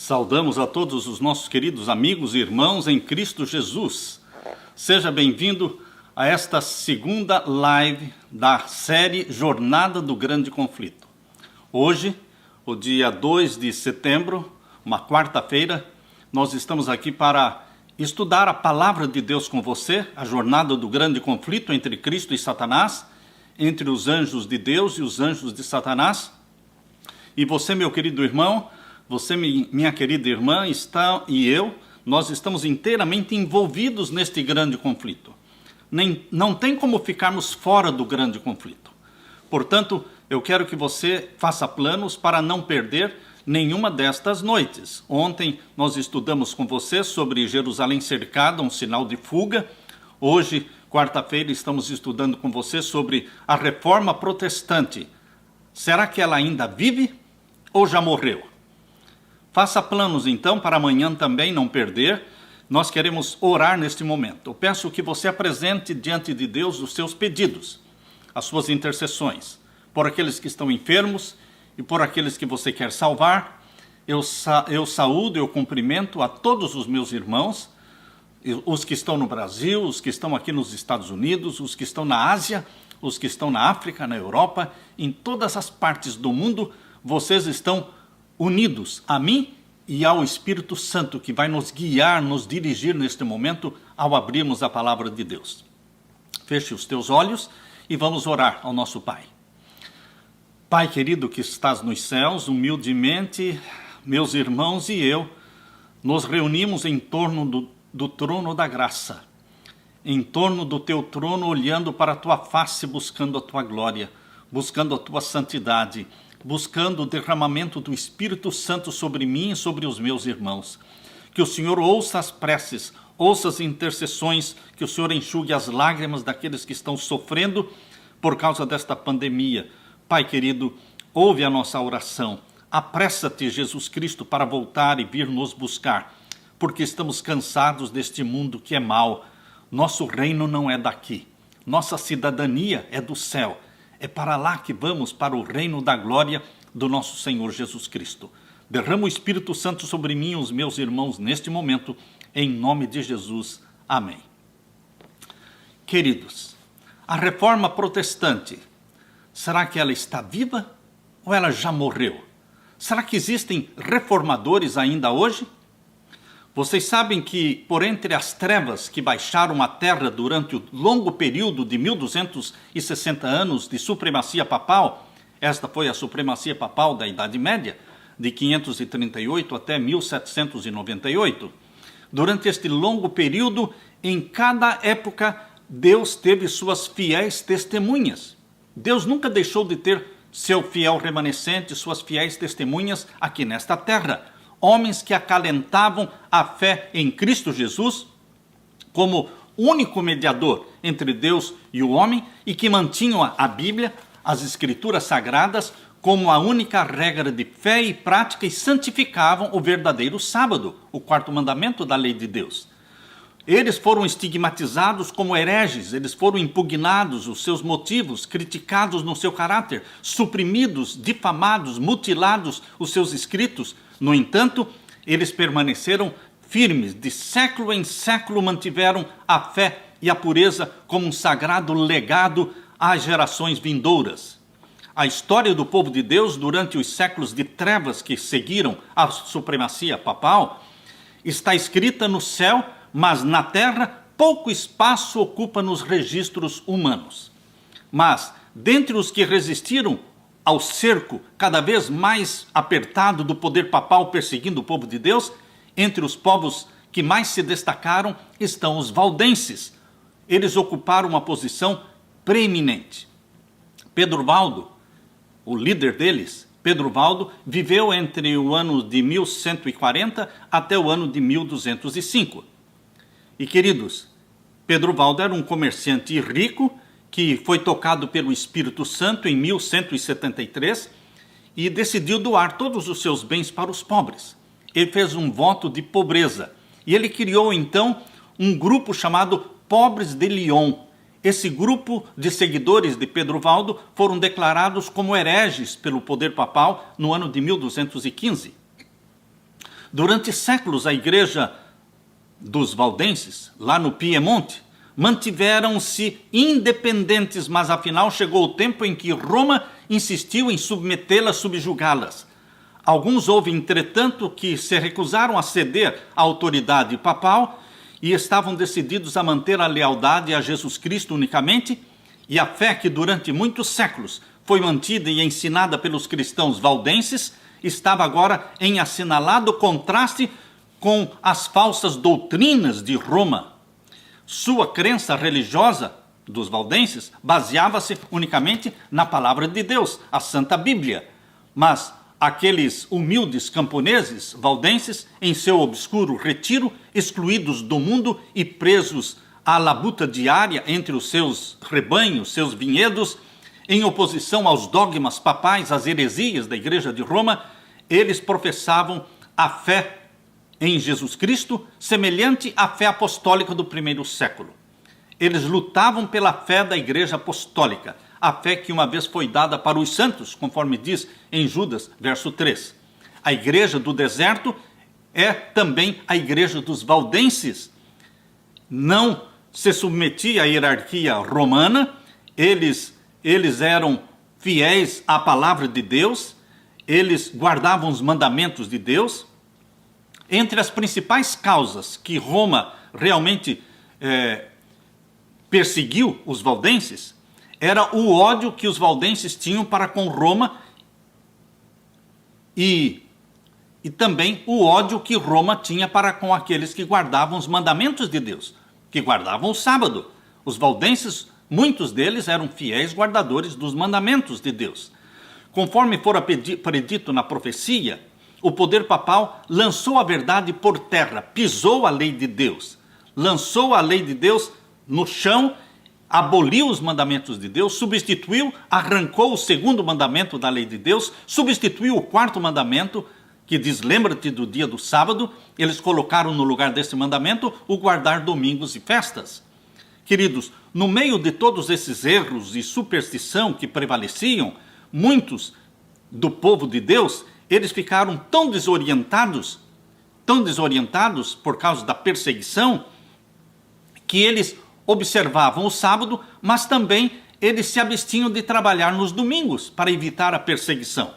Saudamos a todos os nossos queridos amigos e irmãos em Cristo Jesus. Seja bem-vindo a esta segunda live da série Jornada do Grande Conflito. Hoje, o dia 2 de setembro, uma quarta-feira, nós estamos aqui para estudar a palavra de Deus com você, a jornada do grande conflito entre Cristo e Satanás, entre os anjos de Deus e os anjos de Satanás. E você, meu querido irmão, você, minha querida irmã, nós estamos inteiramente envolvidos neste grande conflito. Não tem como ficarmos fora do grande conflito. Portanto, eu quero que você faça planos para não perder nenhuma destas noites. Ontem nós estudamos com você sobre Jerusalém cercada, um sinal de fuga. Hoje, quarta-feira, estamos estudando com você sobre a Reforma Protestante. Será que ela ainda vive ou já morreu? Faça planos, então, para amanhã também não perder. Nós queremos orar neste momento. Eu peço que você apresente diante de Deus os seus pedidos, as suas intercessões, por aqueles que estão enfermos e por aqueles que você quer salvar. Eu saúdo, eu cumprimento a todos os meus irmãos, os que estão no Brasil, os que estão aqui nos Estados Unidos, os que estão na Ásia, os que estão na África, na Europa, em todas as partes do mundo. Vocês estão unidos a mim e ao Espírito Santo, que vai nos guiar, nos dirigir neste momento ao abrirmos a palavra de Deus. Feche os teus olhos e vamos orar ao nosso Pai. Pai querido que estás nos céus, humildemente, meus irmãos e eu, nos reunimos em torno do trono da graça, em torno do teu trono, olhando para a tua face, buscando a tua glória, buscando a tua santidade, buscando o derramamento do Espírito Santo sobre mim e sobre os meus irmãos. Que o Senhor ouça as preces, ouça as intercessões, que o Senhor enxugue as lágrimas daqueles que estão sofrendo por causa desta pandemia. Pai querido, ouve a nossa oração. Apressa-te, Jesus Cristo, para voltar e vir nos buscar, porque estamos cansados deste mundo que é mau. Nosso reino não é daqui. Nossa cidadania é do céu. É para lá que vamos, para o reino da glória do nosso Senhor Jesus Cristo. Derrama o Espírito Santo sobre mim e os meus irmãos neste momento, em nome de Jesus. Amém. Queridos, a Reforma Protestante, será que ela está viva ou ela já morreu? Será que existem reformadores ainda hoje? Vocês sabem que, por entre as trevas que baixaram a terra durante o longo período de 1260 anos de supremacia papal, esta foi a supremacia papal da Idade Média, de 538 até 1798. Durante este longo período, em cada época, Deus teve suas fiéis testemunhas. Deus nunca deixou de ter seu fiel remanescente, suas fiéis testemunhas aqui nesta terra. Homens que acalentavam a fé em Cristo Jesus como único mediador entre Deus e o homem e que mantinham a Bíblia, as Escrituras Sagradas, como a única regra de fé e prática e santificavam o verdadeiro sábado, o quarto mandamento da lei de Deus. Eles foram estigmatizados como hereges, eles foram impugnados, os seus motivos, criticados no seu caráter, suprimidos, difamados, mutilados os seus escritos. No entanto, eles permaneceram firmes, de século em século mantiveram a fé e a pureza como um sagrado legado às gerações vindouras. A história do povo de Deus durante os séculos de trevas que seguiram a supremacia papal está escrita no céu, mas na terra pouco espaço ocupa nos registros humanos. Mas, dentre os que resistiram ao cerco cada vez mais apertado do poder papal perseguindo o povo de Deus, entre os povos que mais se destacaram estão os valdenses. Eles ocuparam uma posição preeminente. Pedro Valdo, o líder deles, Pedro Valdo, viveu entre o ano de 1140 até o ano de 1205. E, queridos, Pedro Valdo era um comerciante rico que foi tocado pelo Espírito Santo em 1173 e decidiu doar todos os seus bens para os pobres. Ele fez um voto de pobreza e ele criou então um grupo chamado Pobres de Lyon. Esse grupo de seguidores de Pedro Valdo foram declarados como hereges pelo poder papal no ano de 1215. Durante séculos, a igreja dos valdenses, lá no Piemonte, mantiveram-se independentes, mas afinal chegou o tempo em que Roma insistiu em submetê-las, subjugá-las. Alguns houve, entretanto, que se recusaram a ceder à autoridade papal e estavam decididos a manter a lealdade a Jesus Cristo unicamente, e a fé que durante muitos séculos foi mantida e ensinada pelos cristãos valdenses estava agora em assinalado contraste com as falsas doutrinas de Roma. Sua crença religiosa dos valdenses baseava-se unicamente na palavra de Deus, a Santa Bíblia. Mas aqueles humildes camponeses valdenses, em seu obscuro retiro, excluídos do mundo e presos à labuta diária entre os seus rebanhos, seus vinhedos, em oposição aos dogmas papais, às heresias da Igreja de Roma, eles professavam a fé em Jesus Cristo, semelhante à fé apostólica do primeiro século. Eles lutavam pela fé da Igreja Apostólica, a fé que uma vez foi dada para os santos, conforme diz em Judas, verso 3. A Igreja do deserto é também a Igreja dos valdenses. Não se submetia à hierarquia romana, eles eram fiéis à palavra de Deus, eles guardavam os mandamentos de Deus. Entre as principais causas que Roma realmente perseguiu os valdenses, era o ódio que os valdenses tinham para com Roma e também o ódio que Roma tinha para com aqueles que guardavam os mandamentos de Deus, que guardavam o sábado. Os valdenses, muitos deles eram fiéis guardadores dos mandamentos de Deus. Conforme fora predito na profecia, o poder papal lançou a verdade por terra, pisou a lei de Deus, lançou a lei de Deus no chão, aboliu os mandamentos de Deus, substituiu, arrancou o segundo mandamento da lei de Deus, substituiu o quarto mandamento, que diz, lembra-te do dia do sábado. Eles colocaram no lugar desse mandamento o guardar domingos e festas. Queridos, no meio de todos esses erros e superstição que prevaleciam, muitos do povo de Deus, eles ficaram tão desorientados por causa da perseguição, que eles observavam o sábado, mas também eles se abstinham de trabalhar nos domingos para evitar a perseguição.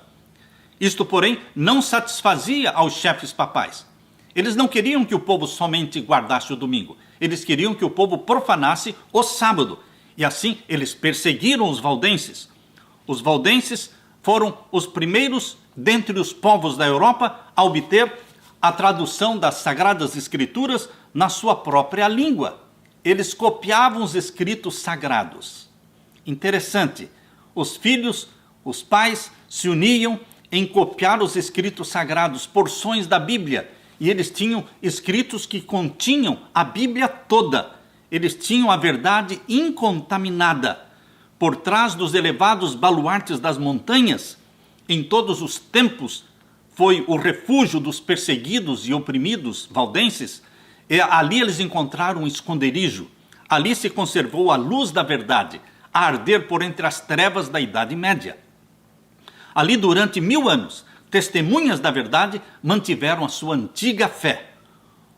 Isto, porém, não satisfazia aos chefes papais. Eles não queriam que o povo somente guardasse o domingo. Eles queriam que o povo profanasse o sábado. E assim eles perseguiram os valdenses. Os valdenses foram os primeiros dentre os povos da Europa a obter a tradução das Sagradas Escrituras na sua própria língua. Eles copiavam os escritos sagrados. Interessante, os filhos, os pais se uniam em copiar os escritos sagrados, porções da Bíblia, e eles tinham escritos que continham a Bíblia toda. Eles tinham a verdade incontaminada. Por trás dos elevados baluartes das montanhas, em todos os tempos, foi o refúgio dos perseguidos e oprimidos valdenses. E ali eles encontraram um esconderijo. Ali se conservou a luz da verdade, a arder por entre as trevas da Idade Média. Ali, durante 1000 anos, testemunhas da verdade mantiveram a sua antiga fé.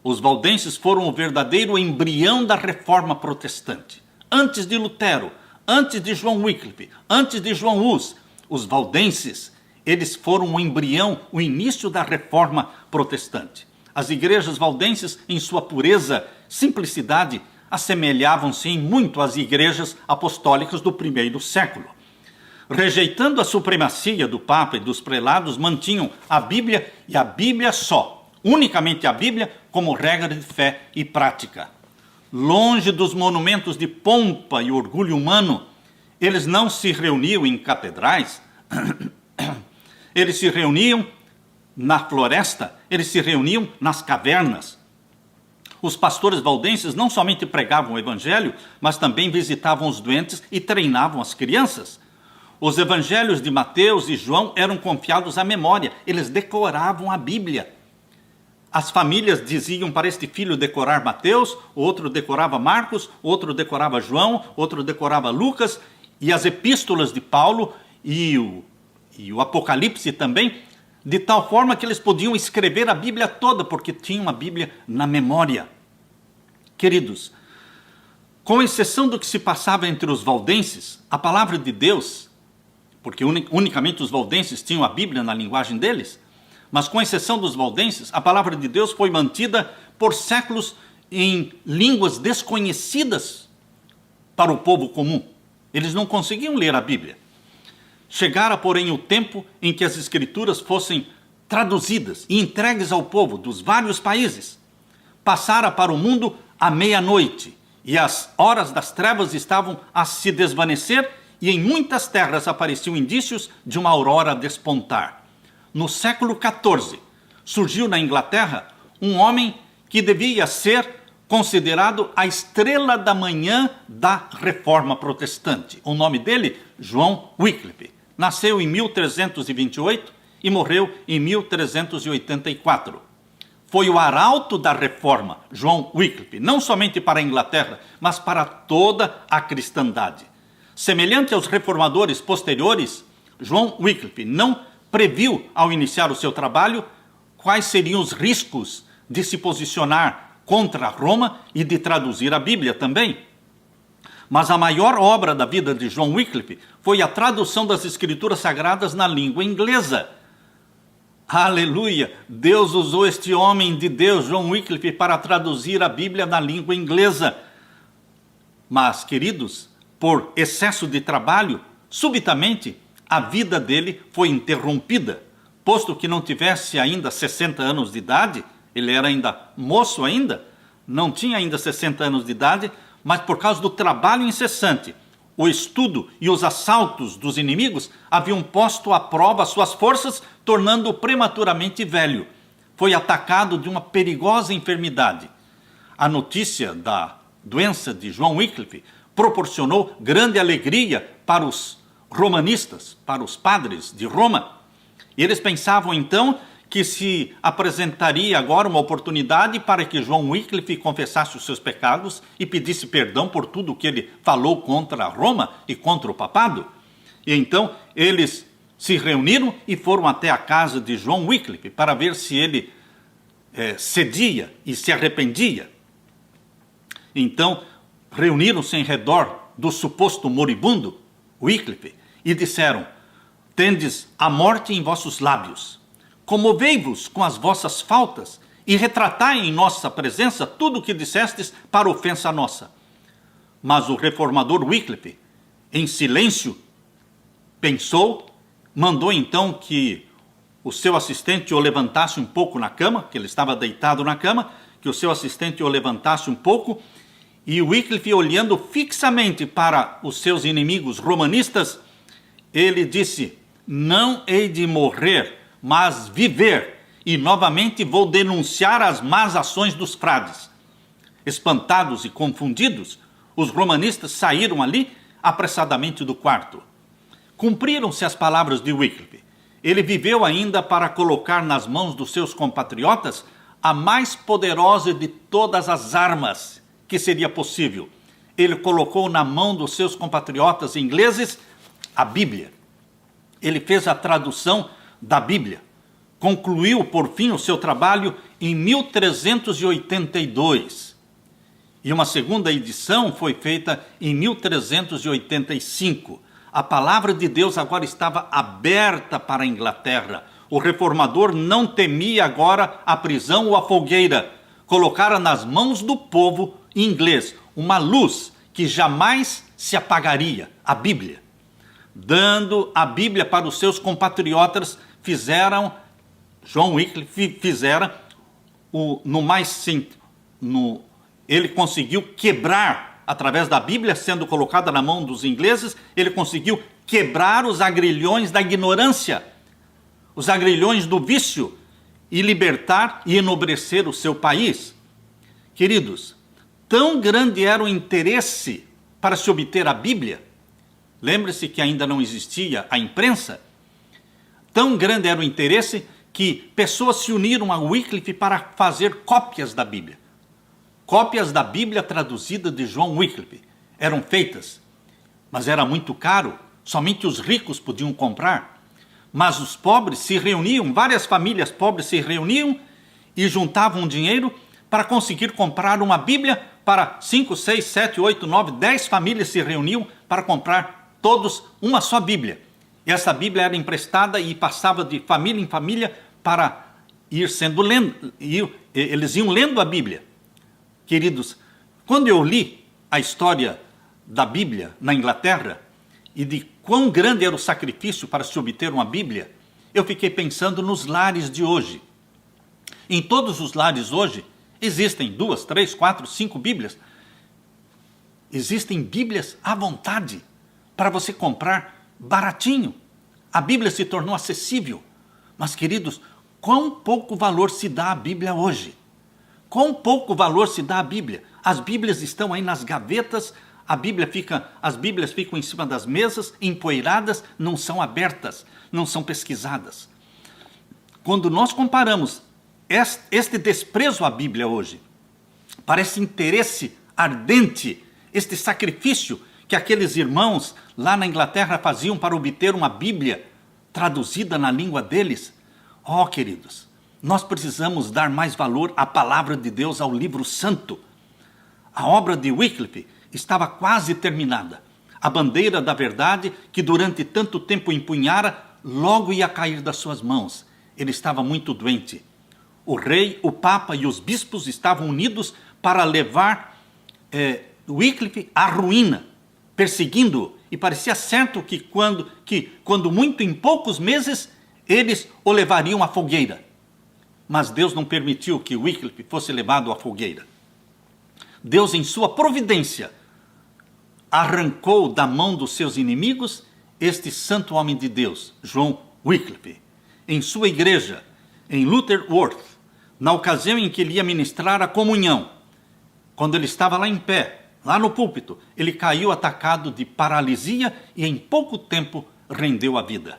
Os valdenses foram o verdadeiro embrião da reforma protestante. Antes de Lutero, antes de João Wycliffe, antes de João Hus, os valdenses, eles foram o embrião, o início da reforma protestante. As igrejas valdenses, em sua pureza, simplicidade, assemelhavam-se em muito às igrejas apostólicas do primeiro século. Rejeitando a supremacia do Papa e dos prelados, mantinham a Bíblia e a Bíblia só, unicamente a Bíblia, como regra de fé e prática. Longe dos monumentos de pompa e orgulho humano, eles não se reuniam em catedrais, eles se reuniam na floresta, eles se reuniam nas cavernas. Os pastores valdenses não somente pregavam o evangelho, mas também visitavam os doentes e treinavam as crianças. Os evangelhos de Mateus e João eram confiados à memória, eles decoravam a Bíblia. As famílias diziam para este filho decorar Mateus, outro decorava Marcos, outro decorava João, outro decorava Lucas, e as epístolas de Paulo e o Apocalipse também de tal forma que eles podiam escrever a Bíblia toda, porque tinham a Bíblia na memória. Queridos, com exceção do que se passava entre os valdenses, a palavra de Deus, porque unicamente os valdenses tinham a Bíblia na linguagem deles, mas com exceção dos valdenses, a palavra de Deus foi mantida por séculos em línguas desconhecidas para o povo comum. Eles não conseguiam ler a Bíblia. Chegara, porém, o tempo em que as Escrituras fossem traduzidas e entregues ao povo dos vários países. Passara para o mundo a meia-noite, e as horas das trevas estavam a se desvanecer, e em muitas terras apareciam indícios de uma aurora a despontar. No século XIV, surgiu na Inglaterra um homem que devia ser considerado a estrela da manhã da Reforma Protestante. O nome dele, João Wycliffe. Nasceu em 1328 e morreu em 1384. Foi o arauto da Reforma, João Wycliffe, não somente para a Inglaterra, mas para toda a cristandade. Semelhante aos reformadores posteriores, João Wycliffe não previu, ao iniciar o seu trabalho, quais seriam os riscos de se posicionar contra Roma e de traduzir a Bíblia também. Mas a maior obra da vida de João Wycliffe foi a tradução das Escrituras Sagradas na língua inglesa. Aleluia! Deus usou este homem de Deus, João Wycliffe, para traduzir a Bíblia na língua inglesa. Mas, queridos, por excesso de trabalho, subitamente a vida dele foi interrompida. Posto que não tivesse ainda 60 anos de idade, ele era ainda moço ainda, não tinha ainda 60 anos de idade, mas por causa do trabalho incessante, o estudo e os assaltos dos inimigos haviam posto à prova suas forças, tornando-o prematuramente velho. Foi atacado de uma perigosa enfermidade. A notícia da doença de João Wycliffe proporcionou grande alegria para os romanistas, para os padres de Roma. E eles pensavam então que se apresentaria agora uma oportunidade para que João Wycliffe confessasse os seus pecados e pedisse perdão por tudo o que ele falou contra Roma e contra o papado. E então eles se reuniram e foram até a casa de João Wycliffe para ver se ele cedia e se arrependia. Então reuniram-se em redor do suposto moribundo, Wycliffe, e disseram: tendes a morte em vossos lábios. Comovei-vos com as vossas faltas e retratai em nossa presença tudo o que dissestes para ofensa nossa. Mas o reformador Wycliffe, em silêncio, pensou, mandou então que o seu assistente o levantasse um pouco na cama, que ele estava deitado na cama, que o seu assistente o levantasse um pouco, e Wycliffe, olhando fixamente para os seus inimigos romanistas, ele disse: não hei de morrer, mas viver, e novamente vou denunciar as más ações dos frades. Espantados e confundidos, os romanistas saíram ali apressadamente do quarto. Cumpriram-se as palavras de Wycliffe. Ele viveu ainda para colocar nas mãos dos seus compatriotas a mais poderosa de todas as armas que seria possível. Ele colocou na mão dos seus compatriotas ingleses a Bíblia. Ele fez a tradução da Bíblia. Concluiu, por fim, o seu trabalho em 1382. E uma segunda edição foi feita em 1385. A palavra de Deus agora estava aberta para a Inglaterra. O reformador não temia agora a prisão ou a fogueira. Colocara nas mãos do povo inglês uma luz que jamais se apagaria, a Bíblia. Dando a Bíblia para os seus compatriotas, João Wycliffe ele conseguiu quebrar, através da Bíblia sendo colocada na mão dos ingleses, ele conseguiu quebrar os agrilhões da ignorância, os agrilhões do vício, e libertar e enobrecer o seu país. Queridos, tão grande era o interesse para se obter a Bíblia, lembre-se que ainda não existia a imprensa, tão grande era o interesse que pessoas se uniram a Wycliffe para fazer cópias da Bíblia. Cópias da Bíblia traduzida de João Wycliffe eram feitas, mas era muito caro, somente os ricos podiam comprar. Mas os pobres se reuniam, várias famílias pobres se reuniam e juntavam dinheiro para conseguir comprar uma Bíblia para 5, 6, 7, 8, 9, 10 famílias se reuniam para comprar todos uma só Bíblia. E essa Bíblia era emprestada e passava de família em família para ir sendo lendo. Eles iam lendo a Bíblia. Queridos, quando eu li a história da Bíblia na Inglaterra e de quão grande era o sacrifício para se obter uma Bíblia, eu fiquei pensando nos lares de hoje. Em todos os lares hoje, existem 2, 3, 4, 5 Bíblias. Existem Bíblias à vontade para você comprar baratinho. A Bíblia se tornou acessível. Mas, queridos, quão pouco valor se dá à Bíblia hoje? Quão pouco valor se dá à Bíblia? As Bíblias estão aí nas gavetas, as Bíblias ficam em cima das mesas, empoeiradas, não são abertas, não são pesquisadas. Quando nós comparamos este desprezo à Bíblia hoje, para esse interesse ardente, este sacrifício que aqueles irmãos lá na Inglaterra faziam para obter uma Bíblia traduzida na língua deles, queridos, nós precisamos dar mais valor à palavra de Deus, ao livro santo. A obra de Wycliffe estava quase terminada. A bandeira da verdade, que durante tanto tempo empunhara, logo ia cair das suas mãos. Ele estava muito doente. O rei, o papa e os bispos estavam unidos para levar Wycliffe à ruína, perseguindo-o. E parecia certo que quando muito em poucos meses, eles o levariam à fogueira. Mas Deus não permitiu que Wycliffe fosse levado à fogueira. Deus, em sua providência, arrancou da mão dos seus inimigos este santo homem de Deus, John Wycliffe, em sua igreja, em Lutterworth, na ocasião em que ele ia ministrar a comunhão. Quando ele estava lá em pé, lá no púlpito, ele caiu atacado de paralisia e em pouco tempo rendeu a vida.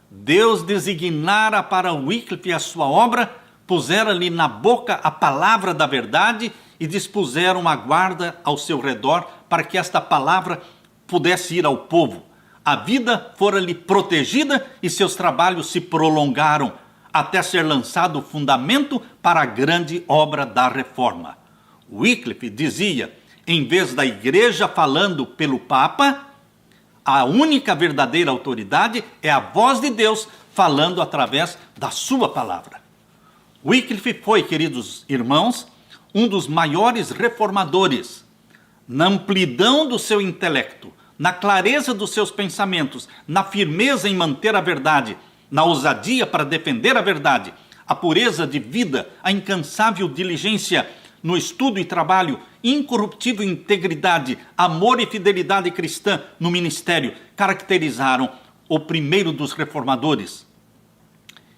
Deus designara para Wycliffe a sua obra, pusera-lhe na boca a palavra da verdade e dispuseram uma guarda ao seu redor para que esta palavra pudesse ir ao povo. A vida fora-lhe protegida e seus trabalhos se prolongaram até ser lançado o fundamento para a grande obra da reforma. Wycliffe dizia, em vez da igreja falando pelo Papa, a única verdadeira autoridade é a voz de Deus falando através da sua palavra. Wycliffe foi, queridos irmãos, um dos maiores reformadores. Na amplidão do seu intelecto, na clareza dos seus pensamentos, na firmeza em manter a verdade, na ousadia para defender a verdade, a pureza de vida, a incansável diligência no estudo e trabalho, incorruptível integridade, amor e fidelidade cristã no ministério, caracterizaram o primeiro dos reformadores.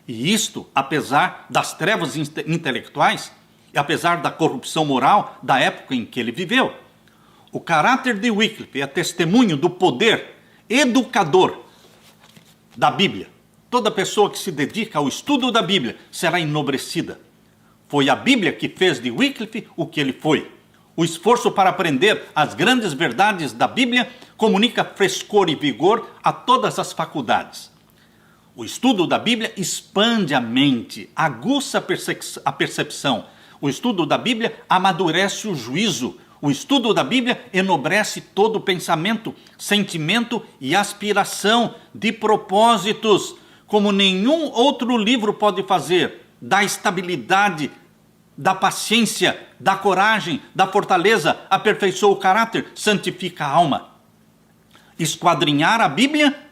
E isto, apesar das trevas intelectuais e apesar da corrupção moral da época em que ele viveu. O caráter de Wycliffe é testemunho do poder educador da Bíblia. Toda pessoa que se dedica ao estudo da Bíblia será enobrecida. Foi a Bíblia que fez de Wycliffe o que ele foi. O esforço para aprender as grandes verdades da Bíblia comunica frescor e vigor a todas as faculdades. O estudo da Bíblia expande a mente, aguça a percepção. O estudo da Bíblia amadurece o juízo. O estudo da Bíblia enobrece todo o pensamento, sentimento e aspiração de propósitos, como nenhum outro livro pode fazer. Dá estabilidade, dá paciência, dá coragem, dá fortaleza, aperfeiçoa o caráter, santifica a alma. Esquadrinhar a Bíblia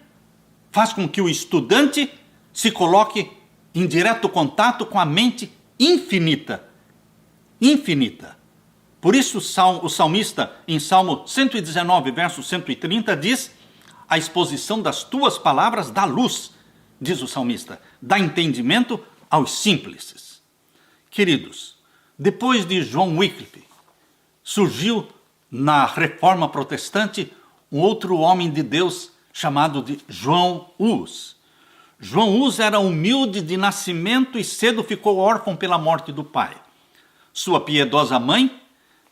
faz com que o estudante se coloque em direto contato com a mente infinita. Infinita. Por isso o salmista, em Salmo 119, verso 130, diz: a exposição das tuas palavras dá luz, diz o salmista, dá entendimento aos simples. Queridos, depois de John Wycliffe, surgiu na Reforma Protestante um outro homem de Deus chamado de João Hus. João Hus era humilde de nascimento e cedo ficou órfão pela morte do pai. Sua piedosa mãe,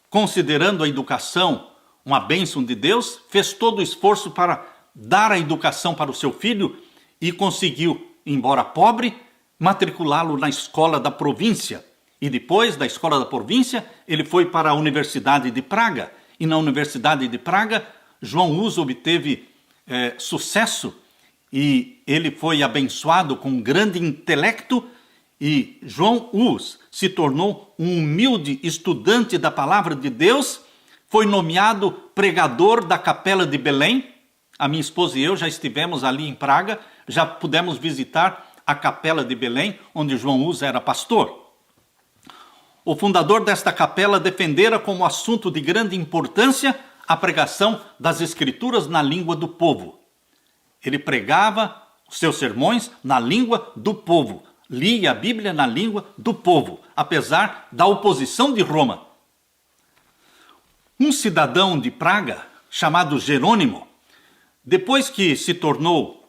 considerando a educação uma bênção de Deus, fez todo o esforço para dar a educação para o seu filho e conseguiu, embora pobre, matriculá-lo na escola da província. E depois da escola da província, ele foi para a Universidade de Praga. E na Universidade de Praga, João Hus obteve sucesso e ele foi abençoado com um grande intelecto. E João Hus se tornou um humilde estudante da palavra de Deus, foi nomeado pregador da Capela de Belém. A minha esposa e eu já estivemos ali em Praga, já pudemos visitar a Capela de Belém, onde João Hus era pastor. O fundador desta capela defendera como assunto de grande importância a pregação das Escrituras na língua do povo. Ele pregava os seus sermões na língua do povo, lia a Bíblia na língua do povo, apesar da oposição de Roma. Um cidadão de Praga, chamado Jerônimo, depois que se tornou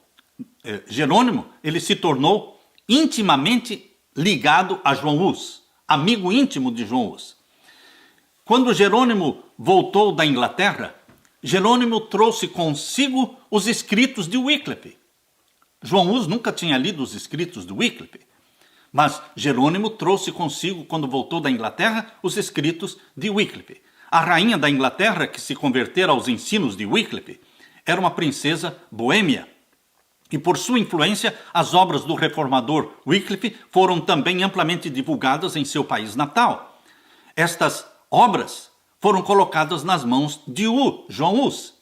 Jerônimo, ele se tornou intimamente ligado a João Hus, amigo íntimo de João Hus. Quando Jerônimo voltou da Inglaterra, Jerônimo trouxe consigo os escritos de Wycliffe. João Hus nunca tinha lido os escritos de Wycliffe, mas Jerônimo trouxe consigo, quando voltou da Inglaterra, os escritos de Wycliffe. A rainha da Inglaterra, que se convertera aos ensinos de Wycliffe, era uma princesa boêmia. E por sua influência, as obras do reformador Wycliffe foram também amplamente divulgadas em seu país natal. Estas obras foram colocadas nas mãos de João Hus,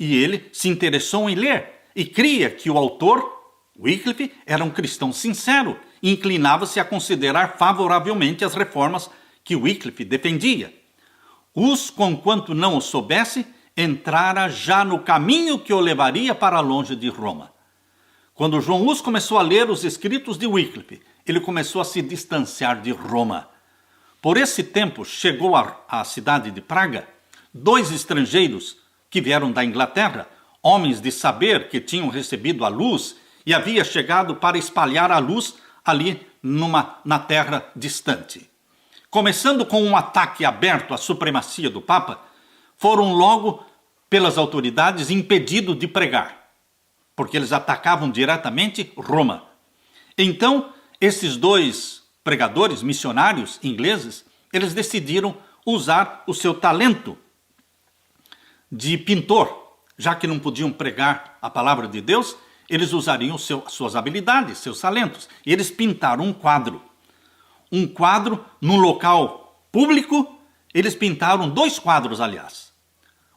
e ele se interessou em ler, e cria que o autor, Wycliffe, era um cristão sincero, e inclinava-se a considerar favoravelmente as reformas que Wycliffe defendia. Hus, conquanto não o soubesse, entrara já no caminho que o levaria para longe de Roma. Quando João Hus começou a ler os escritos de Wycliffe, ele começou a se distanciar de Roma. Por esse tempo, chegou à cidade de Praga 2 estrangeiros que vieram da Inglaterra, homens de saber que tinham recebido a luz e havia chegado para espalhar a luz ali na terra distante. Começando com um ataque aberto à supremacia do Papa, foram logo, pelas autoridades, impedidos de pregar, porque eles atacavam diretamente Roma. Então, esses 2 pregadores, missionários ingleses, eles decidiram usar o seu talento de pintor. Já que não podiam pregar a palavra de Deus, eles usariam suas habilidades, seus talentos. E eles pintaram um quadro. Um quadro num local público. Eles pintaram 2 quadros, aliás.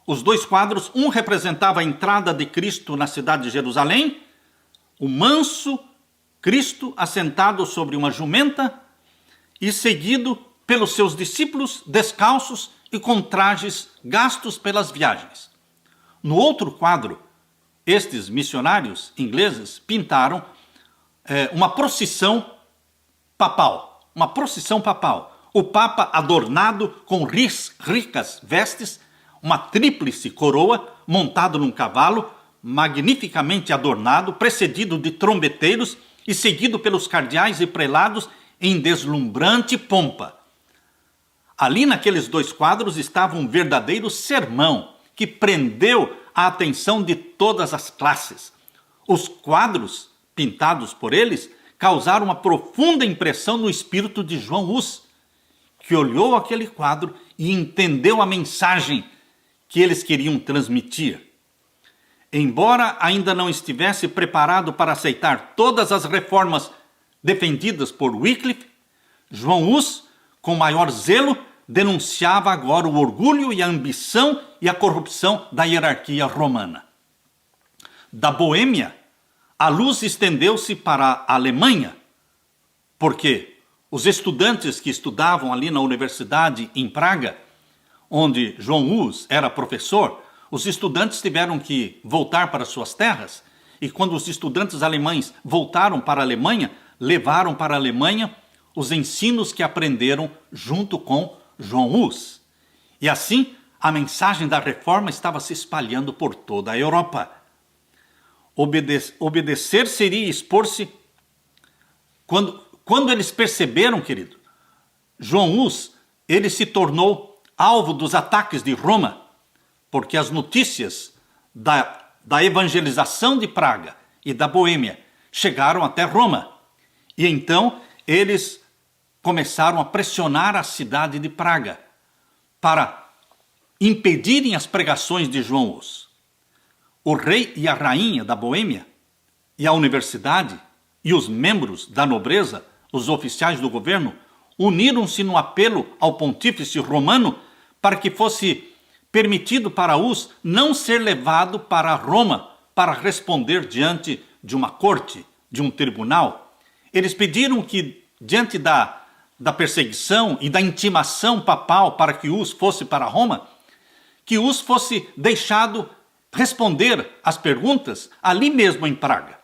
Os 2 quadros, um representava a entrada de Cristo na cidade de Jerusalém, o manso Cristo assentado sobre uma jumenta e seguido pelos seus discípulos descalços e com trajes gastos pelas viagens. No outro quadro, estes missionários ingleses pintaram uma procissão papal. Uma procissão papal. O Papa adornado com ricas vestes, uma tríplice coroa, montado num cavalo, magnificamente adornado, precedido de trombeteiros e seguido pelos cardeais e prelados em deslumbrante pompa. Ali naqueles 2 quadros estava um verdadeiro sermão que prendeu a atenção de todas as classes. Os quadros pintados por eles causaram uma profunda impressão no espírito de João Hus, que olhou aquele quadro e entendeu a mensagem que eles queriam transmitir. Embora ainda não estivesse preparado para aceitar todas as reformas defendidas por Wycliffe, João Hus, com maior zelo, denunciava agora o orgulho e a ambição e a corrupção da hierarquia romana. Da Boêmia, a luz estendeu-se para a Alemanha, porque os estudantes que estudavam ali na universidade em Praga, onde João Hus era professor, os estudantes tiveram que voltar para suas terras, e quando os estudantes alemães voltaram para a Alemanha, levaram para a Alemanha os ensinos que aprenderam junto com João Hus. E assim, a mensagem da reforma estava se espalhando por toda a Europa. Obedecer seria expor-se. Quando eles perceberam, querido, João Hus, ele se tornou alvo dos ataques de Roma, porque as notícias da evangelização de Praga e da Boêmia. Chegaram até Roma. E então eles começaram a pressionar a cidade de Praga para impedirem as pregações de João Hus. O rei e a rainha da Boêmia e a universidade e os membros da nobreza, os oficiais do governo, uniram-se no apelo ao pontífice romano para que fosse permitido para Hus não ser levado para Roma para responder diante de uma corte, de um tribunal. Eles pediram que, diante da perseguição e da intimação papal para que Hus fosse para Roma, que Hus fosse deixado responder as perguntas ali mesmo em Praga.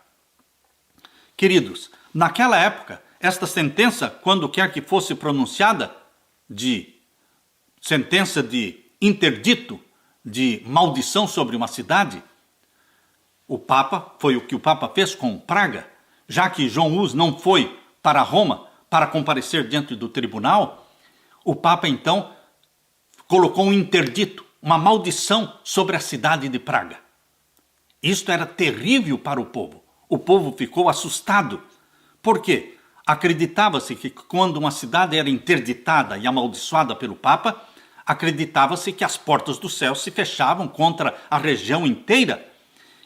Queridos, naquela época, esta sentença, quando quer que fosse pronunciada, de sentença de interdito, de maldição sobre uma cidade, o Papa, foi o que o Papa fez com Praga, já que João Hus não foi para Roma para comparecer diante do tribunal, o Papa então colocou um interdito, uma maldição sobre a cidade de Praga. Isto era terrível para o povo. O povo ficou assustado. Por quê? Acreditava-se que quando uma cidade era interditada e amaldiçoada pelo Papa, acreditava-se que as portas do céu se fechavam contra a região inteira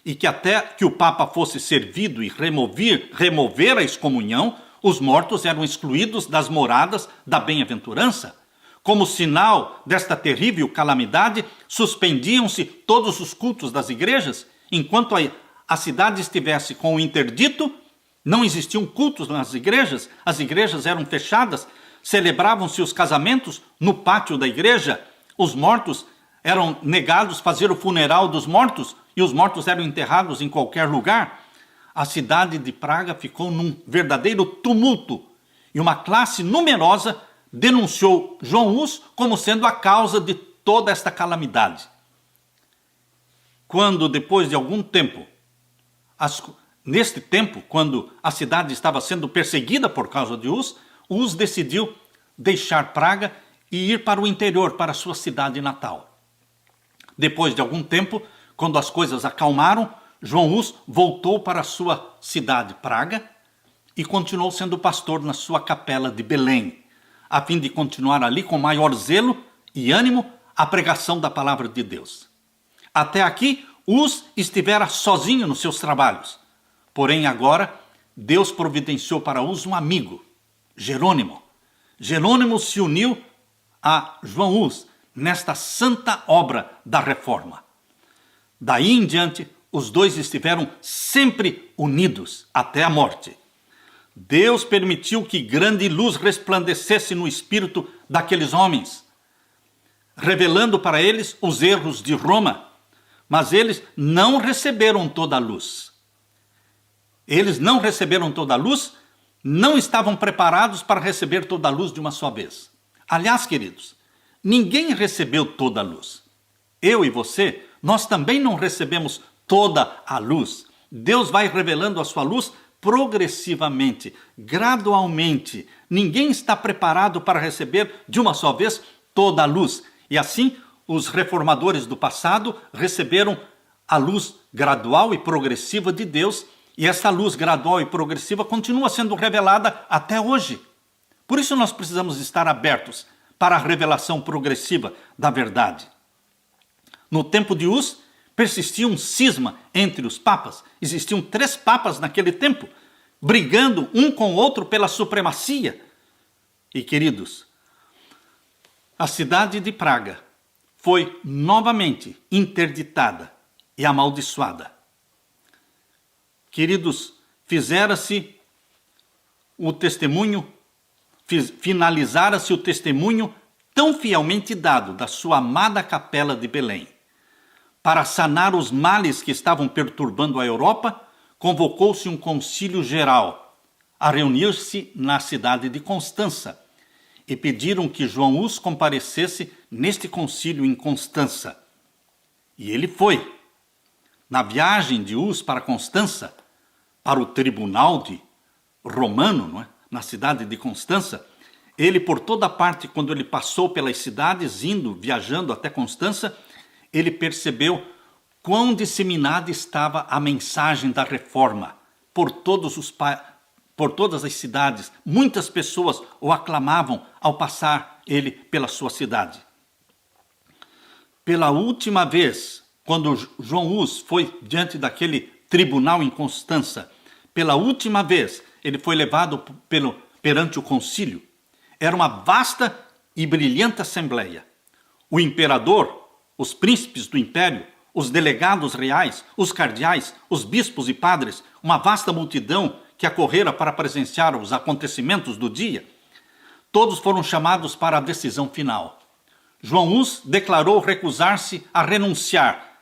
e que até que o Papa fosse servido e remover a excomunhão, os mortos eram excluídos das moradas da bem-aventurança. Como sinal desta terrível calamidade, suspendiam-se todos os cultos das igrejas, enquanto a cidade estivesse com o interdito, não existiam cultos nas igrejas, as igrejas eram fechadas, celebravam-se os casamentos no pátio da igreja, os mortos eram negados fazer o funeral dos mortos e os mortos eram enterrados em qualquer lugar. A cidade de Praga ficou num verdadeiro tumulto e uma classe numerosa denunciou João Hus como sendo a causa de toda esta calamidade. Quando, depois de algum tempo, neste tempo, quando a cidade estava sendo perseguida por causa de Hus, Hus decidiu deixar Praga e ir para o interior, para a sua cidade natal. Depois de algum tempo, quando as coisas acalmaram, João Hus voltou para a sua cidade, Praga, e continuou sendo pastor na sua capela de Belém, a fim de continuar ali com maior zelo e ânimo a pregação da palavra de Deus. Até aqui, Hus estivera sozinho nos seus trabalhos. Porém, agora, Deus providenciou para Hus um amigo, Jerônimo. Jerônimo se uniu a João Hus nesta santa obra da reforma. Daí em diante, os dois estiveram sempre unidos até a morte. Deus permitiu que grande luz resplandecesse no espírito daqueles homens, revelando para eles os erros de Roma, mas eles não receberam toda a luz. Eles não receberam toda a luz, não estavam preparados para receber toda a luz de uma só vez. Aliás, queridos, ninguém recebeu toda a luz. Eu e você, nós também não recebemos toda a luz. Deus vai revelando a sua luz progressivamente, gradualmente. Ninguém está preparado para receber de uma só vez toda a luz. E assim, os reformadores do passado receberam a luz gradual e progressiva de Deus, e essa luz gradual e progressiva continua sendo revelada até hoje. Por isso nós precisamos estar abertos para a revelação progressiva da verdade. No tempo de Hus, persistia um cisma entre os papas. Existiam 3 papas naquele tempo, brigando um com o outro pela supremacia. E, queridos, a cidade de Praga foi novamente interditada e amaldiçoada. Queridos, fizera-se o testemunho, finalizara-se o testemunho tão fielmente dado da sua amada capela de Belém. Para sanar os males que estavam perturbando a Europa, convocou-se um concílio geral a reunir-se na cidade de Constança e pediram que João Hus comparecesse neste concílio em Constança. E ele foi. Na viagem de Hus para Constança, para o tribunal romano, não é? Na cidade de Constança, ele por toda parte, quando ele passou pelas cidades, viajando até Constança, ele percebeu quão disseminada estava a mensagem da reforma por todas as cidades. Muitas pessoas o aclamavam ao passar ele pela sua cidade. Pela última vez, quando João Hus foi diante daquele tribunal em Constança, pela última vez ele foi levado perante o concílio. Era uma vasta e brilhante assembleia. O imperador, os príncipes do império, os delegados reais, os cardeais, os bispos e padres, uma vasta multidão que acorrera para presenciar os acontecimentos do dia, todos foram chamados para a decisão final. João Hus declarou recusar-se a renunciar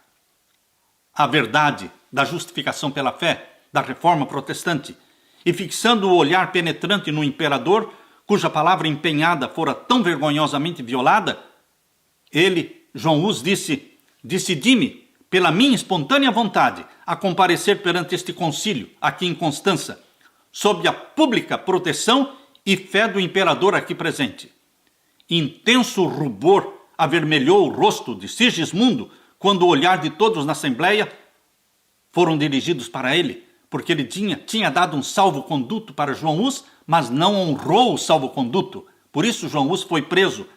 à verdade da justificação pela fé, da reforma protestante, e fixando o olhar penetrante no imperador, cuja palavra empenhada fora tão vergonhosamente violada, ele, João Hus, disse: decidi-me, pela minha espontânea vontade, a comparecer perante este concílio, aqui em Constança, sob a pública proteção e fé do imperador aqui presente. Intenso rubor avermelhou o rosto de Sigismundo quando o olhar de todos na assembleia foram dirigidos para ele, porque ele tinha dado um salvo-conduto para João Hus, mas não honrou o salvo-conduto. Por isso João Hus foi preso.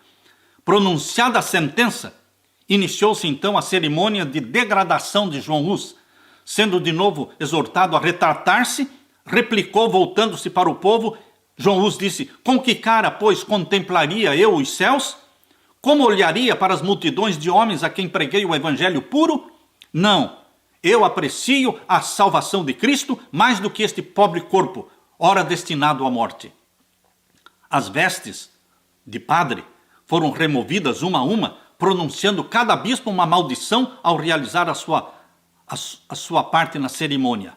Pronunciada a sentença, iniciou-se então a cerimônia de degradação de João Hus. Sendo de novo exortado a retratar-se, replicou, voltando-se para o povo, João Hus disse: com que cara, pois, contemplaria eu os céus? Como olharia para as multidões de homens a quem preguei o evangelho puro? Não, eu aprecio a salvação de Cristo mais do que este pobre corpo, ora destinado à morte. As vestes de padre foram removidas uma a uma, pronunciando cada bispo uma maldição ao realizar a sua parte na cerimônia.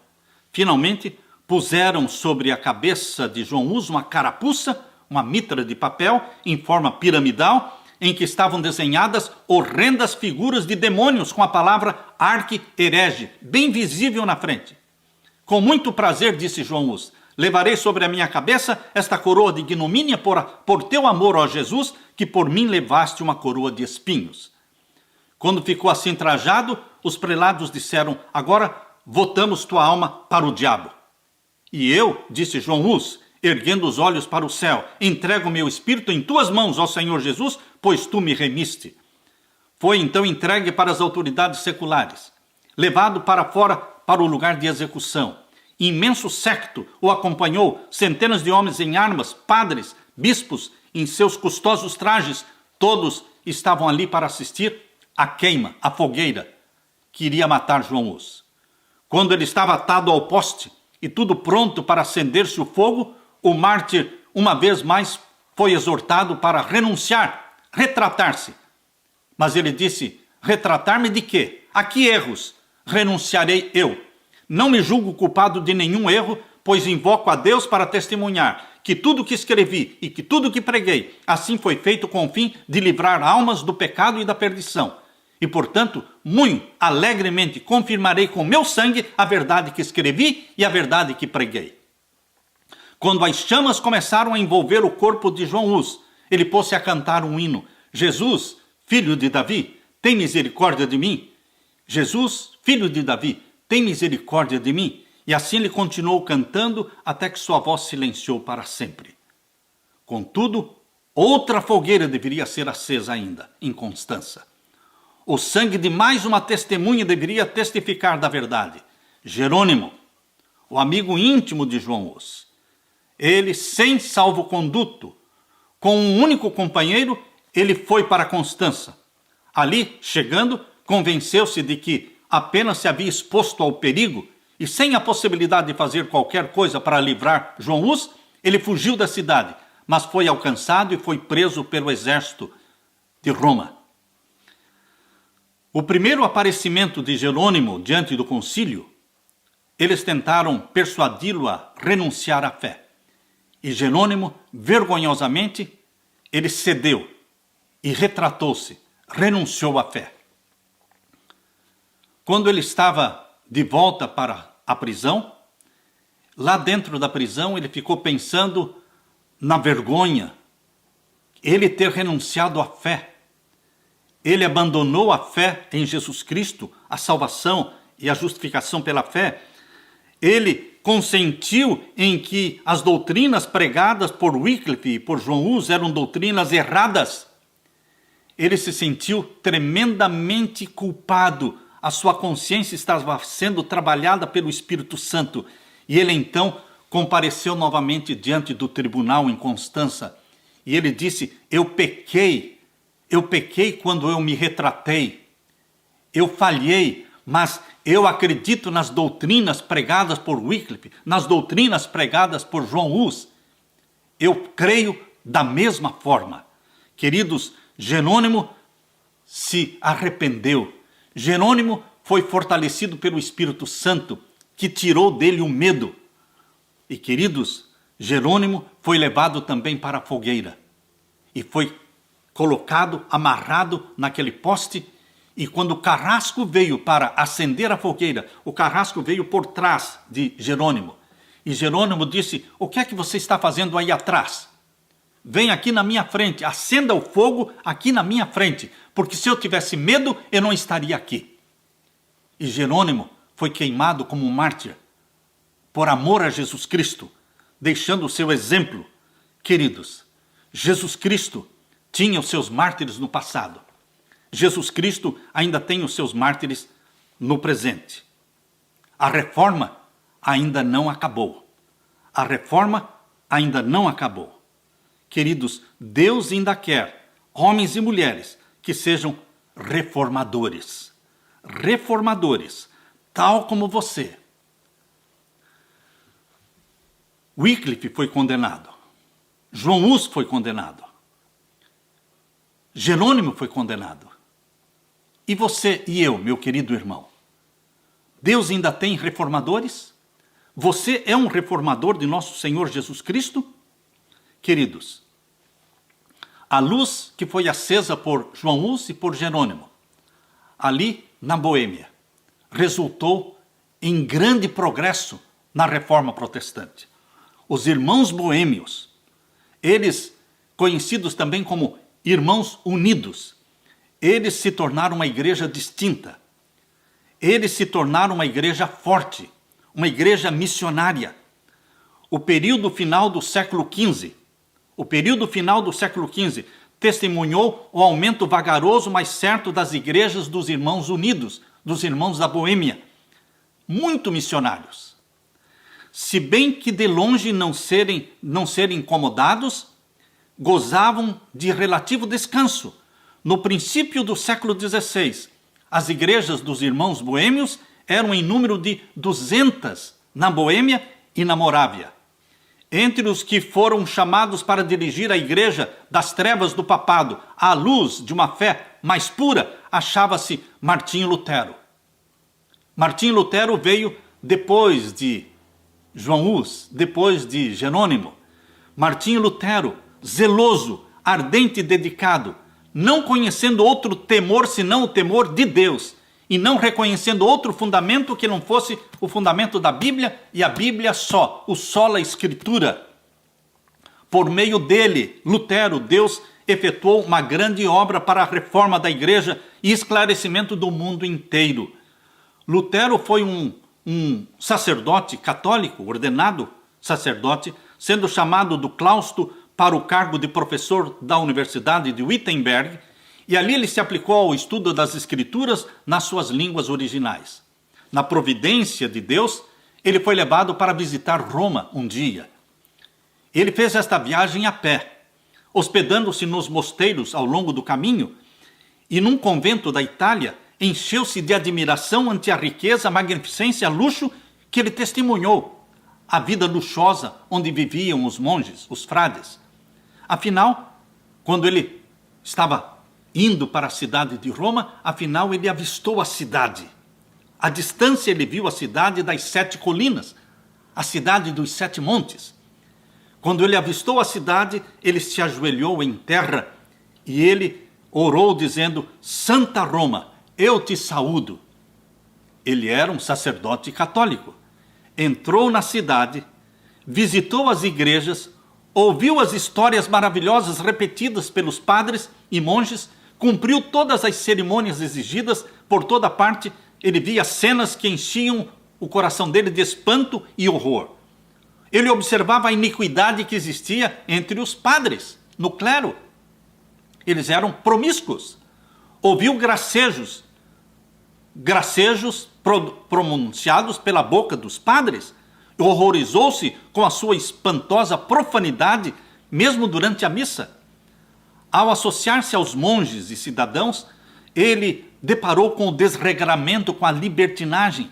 Finalmente, puseram sobre a cabeça de João Hus uma carapuça, uma mitra de papel em forma piramidal, em que estavam desenhadas horrendas figuras de demônios com a palavra arqui-herege, bem visível na frente. Com muito prazer, disse João Hus, levarei sobre a minha cabeça esta coroa de ignomínia por teu amor, ó Jesus, que por mim levaste uma coroa de espinhos. Quando ficou assim trajado, os prelados disseram: agora votamos tua alma para o diabo. E eu, disse João Hus, erguendo os olhos para o céu, entrego meu espírito em tuas mãos, ó Senhor Jesus, pois tu me remiste. Foi então entregue para as autoridades seculares, levado para fora para o lugar de execução. Imenso séquito o acompanhou, centenas de homens em armas, padres, bispos, em seus custosos trajes, todos estavam ali para assistir à queima, à fogueira, que iria matar João Hus. Quando ele estava atado ao poste e tudo pronto para acender-se o fogo, o mártir, uma vez mais, foi exortado para renunciar, retratar-se. Mas ele disse: retratar-me de quê? A que erros renunciarei eu? Não me julgo culpado de nenhum erro, pois invoco a Deus para testemunhar que tudo que escrevi e que tudo que preguei, assim foi feito com o fim de livrar almas do pecado e da perdição. E, portanto, muito alegremente confirmarei com meu sangue a verdade que escrevi e a verdade que preguei. Quando as chamas começaram a envolver o corpo de João Hus, ele pôs-se a cantar um hino: Jesus, filho de Davi, tem misericórdia de mim. Jesus, filho de Davi, tem misericórdia de mim. E assim ele continuou cantando até que sua voz silenciou para sempre. Contudo, outra fogueira deveria ser acesa ainda, em Constança. O sangue de mais uma testemunha deveria testificar da verdade. Jerônimo, o amigo íntimo de João Hus. Ele, sem salvo-conduto, com um único companheiro, ele foi para Constança. Ali, chegando, convenceu-se de que apenas se havia exposto ao perigo e sem a possibilidade de fazer qualquer coisa para livrar João Hus, ele fugiu da cidade, mas foi alcançado e foi preso pelo exército de Roma. O primeiro aparecimento de Jerônimo diante do concílio, eles tentaram persuadi-lo a renunciar à fé. E Jerônimo, vergonhosamente, ele cedeu e retratou-se, renunciou à fé. Quando ele estava de volta para a prisão, lá dentro da prisão ele ficou pensando na vergonha, ele ter renunciado à fé. ele abandonou a fé em Jesus Cristo, a salvação e a justificação pela fé. Ele consentiu em que as doutrinas pregadas por Wycliffe e por João Hus eram doutrinas erradas. Ele se sentiu tremendamente culpado. A sua consciência estava sendo trabalhada pelo Espírito Santo. E ele então compareceu novamente diante do tribunal em Constança. E ele disse: eu pequei quando eu me retratei. Eu falhei, mas eu acredito nas doutrinas pregadas por Wycliffe, nas doutrinas pregadas por João Hus. Eu creio da mesma forma. Queridos, Jerônimo se arrependeu. Jerônimo foi fortalecido pelo Espírito Santo, que tirou dele o medo. E, queridos, Jerônimo foi levado também para a fogueira. E foi colocado, amarrado naquele poste. E quando o carrasco veio para acender a fogueira, o carrasco veio por trás de Jerônimo. E Jerônimo disse: o que é que você está fazendo aí atrás? Vem aqui na minha frente, acenda o fogo aqui na minha frente, porque se eu tivesse medo, eu não estaria aqui. E Jerônimo foi queimado como um mártir, por amor a Jesus Cristo, deixando o seu exemplo. Queridos, Jesus Cristo tinha os seus mártires no passado. Jesus Cristo ainda tem os seus mártires no presente. A reforma ainda não acabou. A reforma ainda não acabou. Queridos, Deus ainda quer homens e mulheres que sejam reformadores. Reformadores, tal como você. Wycliffe foi condenado. João Hus foi condenado. Jerônimo foi condenado. E você e eu, meu querido irmão? Deus ainda tem reformadores? Você é um reformador de nosso Senhor Jesus Cristo? Queridos, a luz que foi acesa por João Hus e por Jerônimo, ali na Boêmia, resultou em grande progresso na reforma protestante. Os irmãos boêmios, eles conhecidos também como irmãos unidos, eles se tornaram uma igreja distinta. Eles se tornaram uma igreja forte, uma igreja missionária. O período final do século XV, testemunhou o aumento vagaroso, mas certo, das igrejas dos irmãos unidos, dos irmãos da Boêmia. Muito missionários. Se bem que de longe não serem incomodados, gozavam de relativo descanso. No princípio do século XVI, as igrejas dos irmãos boêmios eram em número de 200 na Boêmia e na Morávia. Entre os que foram chamados para dirigir a igreja das trevas do papado à luz de uma fé mais pura, achava-se Martinho Lutero. Martinho Lutero veio depois de João Hus, depois de Jerônimo. Martinho Lutero, zeloso, ardente e dedicado, não conhecendo outro temor senão o temor de Deus, e não reconhecendo outro fundamento que não fosse o fundamento da Bíblia, e a Bíblia só, o sola Escritura. Por meio dele, Lutero, Deus efetuou uma grande obra para a reforma da igreja e esclarecimento do mundo inteiro. Lutero foi um sacerdote católico, ordenado sacerdote, sendo chamado do claustro para o cargo de professor da Universidade de Wittenberg, e ali ele se aplicou ao estudo das Escrituras nas suas línguas originais. Na providência de Deus, ele foi levado para visitar Roma um dia. Ele fez esta viagem a pé, hospedando-se nos mosteiros ao longo do caminho, e num convento da Itália, encheu-se de admiração ante a riqueza, a magnificência, luxo que ele testemunhou, a vida luxuosa onde viviam os monges, os frades. Afinal, quando ele estava indo para a cidade de Roma, afinal ele avistou a cidade. À distância ele viu a cidade das 7 colinas, a cidade dos 7 montes. Quando ele avistou a cidade, ele se ajoelhou em terra e ele orou dizendo: Santa Roma, eu te saúdo. Ele era um sacerdote católico. Entrou na cidade, visitou as igrejas, ouviu as histórias maravilhosas repetidas pelos padres e monges, cumpriu todas as cerimônias exigidas por toda parte. Ele via cenas que enchiam o coração dele de espanto e horror. Ele observava a iniquidade que existia entre os padres, no clero. Eles eram promíscuos. Ouviu gracejos pronunciados pela boca dos padres. Horrorizou-se com a sua espantosa profanidade, mesmo durante a missa. Ao associar-se aos monges e cidadãos, ele deparou com o desregramento, com a libertinagem.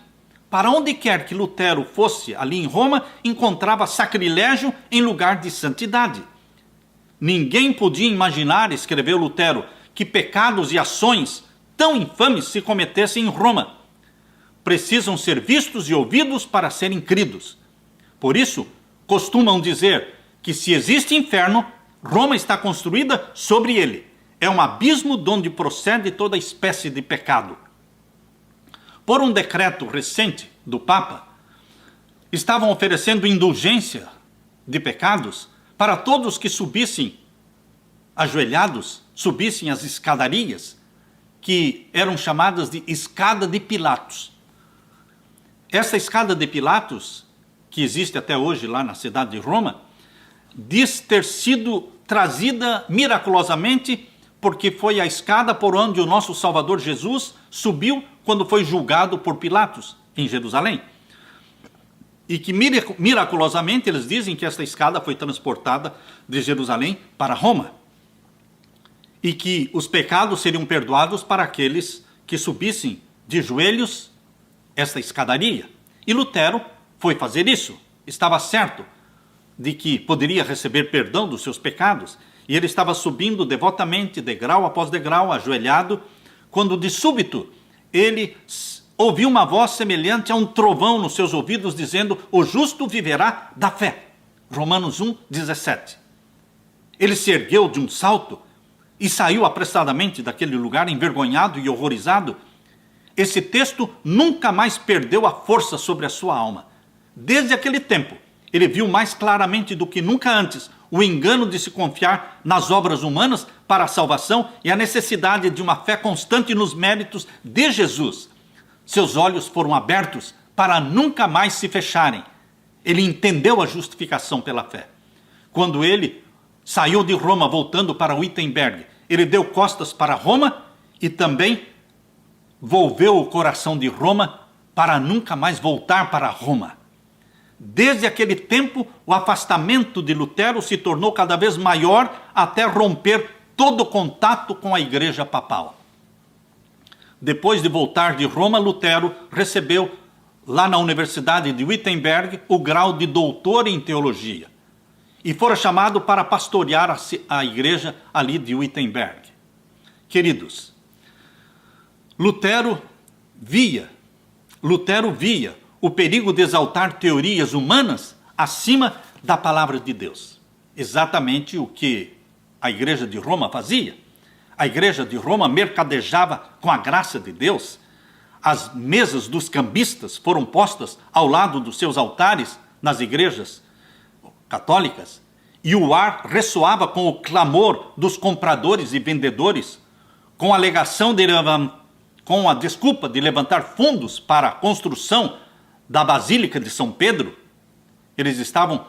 Para onde quer que Lutero fosse ali em Roma, encontrava sacrilégio em lugar de santidade. Ninguém podia imaginar, escreveu Lutero, que pecados e ações tão infames se cometessem em Roma. Precisam ser vistos e ouvidos para serem cridos. Por isso, costumam dizer que se existe inferno, Roma está construída sobre ele. É um abismo de onde procede toda espécie de pecado. Por um decreto recente do Papa, estavam oferecendo indulgência de pecados para todos que subissem ajoelhados, subissem as escadarias, que eram chamadas de escada de Pilatos. Essa escada de Pilatos, que existe até hoje lá na cidade de Roma, diz ter sido trazida miraculosamente porque foi a escada por onde o nosso Salvador Jesus subiu quando foi julgado por Pilatos em Jerusalém. E que miraculosamente eles dizem que esta escada foi transportada de Jerusalém para Roma. E que os pecados seriam perdoados para aqueles que subissem de joelhos esta escadaria. E Lutero foi fazer isso. Estava certo de que poderia receber perdão dos seus pecados. E ele estava subindo devotamente, degrau após degrau, ajoelhado, quando de súbito ele ouviu uma voz semelhante a um trovão nos seus ouvidos, dizendo: o justo viverá da fé. Romanos 1:17. Ele se ergueu de um salto e saiu apressadamente daquele lugar, envergonhado e horrorizado. Esse texto nunca mais perdeu a força sobre a sua alma. Desde aquele tempo, ele viu mais claramente do que nunca antes o engano de se confiar nas obras humanas para a salvação e a necessidade de uma fé constante nos méritos de Jesus. Seus olhos foram abertos para nunca mais se fecharem. Ele entendeu a justificação pela fé. Quando ele saiu de Roma voltando para Wittenberg, ele deu costas para Roma e também volveu o coração de Roma para nunca mais voltar para Roma. Desde aquele tempo, o afastamento de Lutero se tornou cada vez maior até romper todo contato com a igreja papal. Depois de voltar de Roma, Lutero recebeu lá na Universidade de Wittenberg o grau de doutor em teologia e fora chamado para pastorear a igreja ali de Wittenberg. Queridos, Lutero via o perigo de exaltar teorias humanas acima da palavra de Deus. Exatamente o que a igreja de Roma fazia. A igreja de Roma mercadejava com a graça de Deus. As mesas dos cambistas foram postas ao lado dos seus altares nas igrejas católicas, e o ar ressoava com o clamor dos compradores e vendedores, com a desculpa de levantar fundos para a construção da Basílica de São Pedro. Eles estavam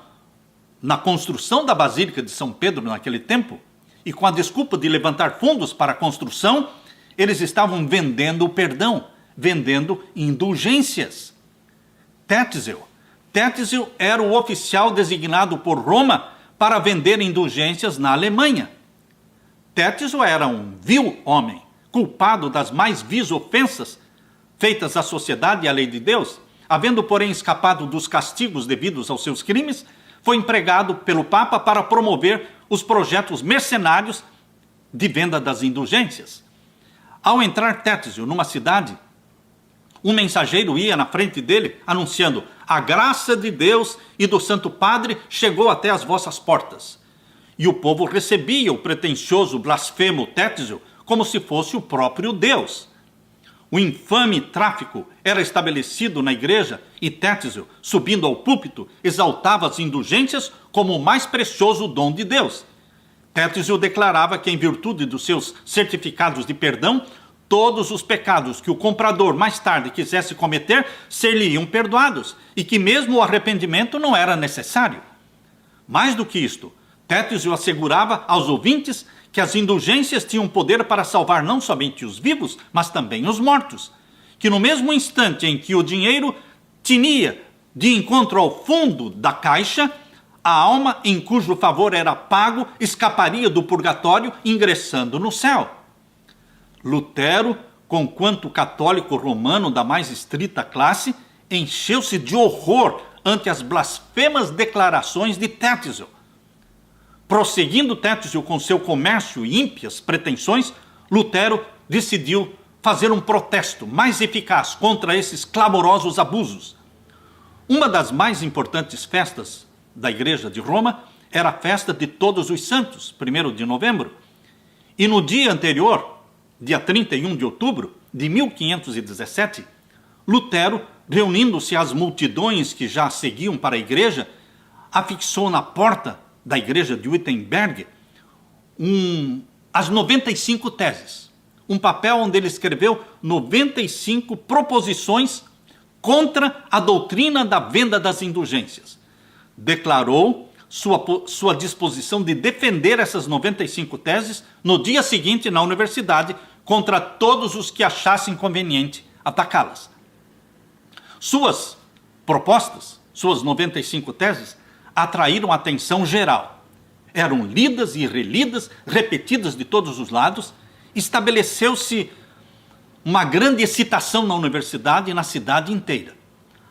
na construção da Basílica de São Pedro naquele tempo, e com a desculpa de levantar fundos para a construção, eles estavam vendendo o perdão, vendendo indulgências. Tetzel era o oficial designado por Roma para vender indulgências na Alemanha. Tetzel era um vil homem, culpado das mais vis ofensas feitas à sociedade e à lei de Deus. Havendo, porém, escapado dos castigos devidos aos seus crimes, foi empregado pelo Papa para promover os projetos mercenários de venda das indulgências. Ao entrar Tetzel numa cidade, um mensageiro ia na frente dele, anunciando: a graça de Deus e do Santo Padre chegou até as vossas portas. E o povo recebia o pretensioso, blasfemo Tetzel como se fosse o próprio Deus. O infame tráfico era estabelecido na igreja e Tetzel, subindo ao púlpito, exaltava as indulgências como o mais precioso dom de Deus. Tétio declarava que, em virtude dos seus certificados de perdão, todos os pecados que o comprador mais tarde quisesse cometer ser-lhe-iam perdoados, e que mesmo o arrependimento não era necessário. Mais do que isto, Tétio assegurava aos ouvintes que as indulgências tinham poder para salvar não somente os vivos, mas também os mortos, que no mesmo instante em que o dinheiro tinia de encontro ao fundo da caixa, a alma em cujo favor era pago escaparia do purgatório, ingressando no céu. Lutero, conquanto católico romano da mais estrita classe, encheu-se de horror ante as blasfemas declarações de Tétio. Prosseguindo Tétio com seu comércio e ímpias pretensões, Lutero decidiu fazer um protesto mais eficaz contra esses clamorosos abusos. Uma das mais importantes festas da Igreja de Roma era a festa de Todos os Santos, 1º de novembro. E no dia anterior, dia 31 de outubro de 1517, Lutero, reunindo-se às multidões que já seguiam para a igreja, afixou na porta da igreja de Wittenberg as 95 teses. Um papel onde ele escreveu 95 proposições contra a doutrina da venda das indulgências. Declarou sua disposição de defender essas 95 teses no dia seguinte na universidade contra todos os que achassem conveniente atacá-las. Suas propostas, suas 95 teses, atraíram a atenção geral. Eram lidas e relidas, repetidas de todos os lados. Estabeleceu-se uma grande excitação na universidade e na cidade inteira.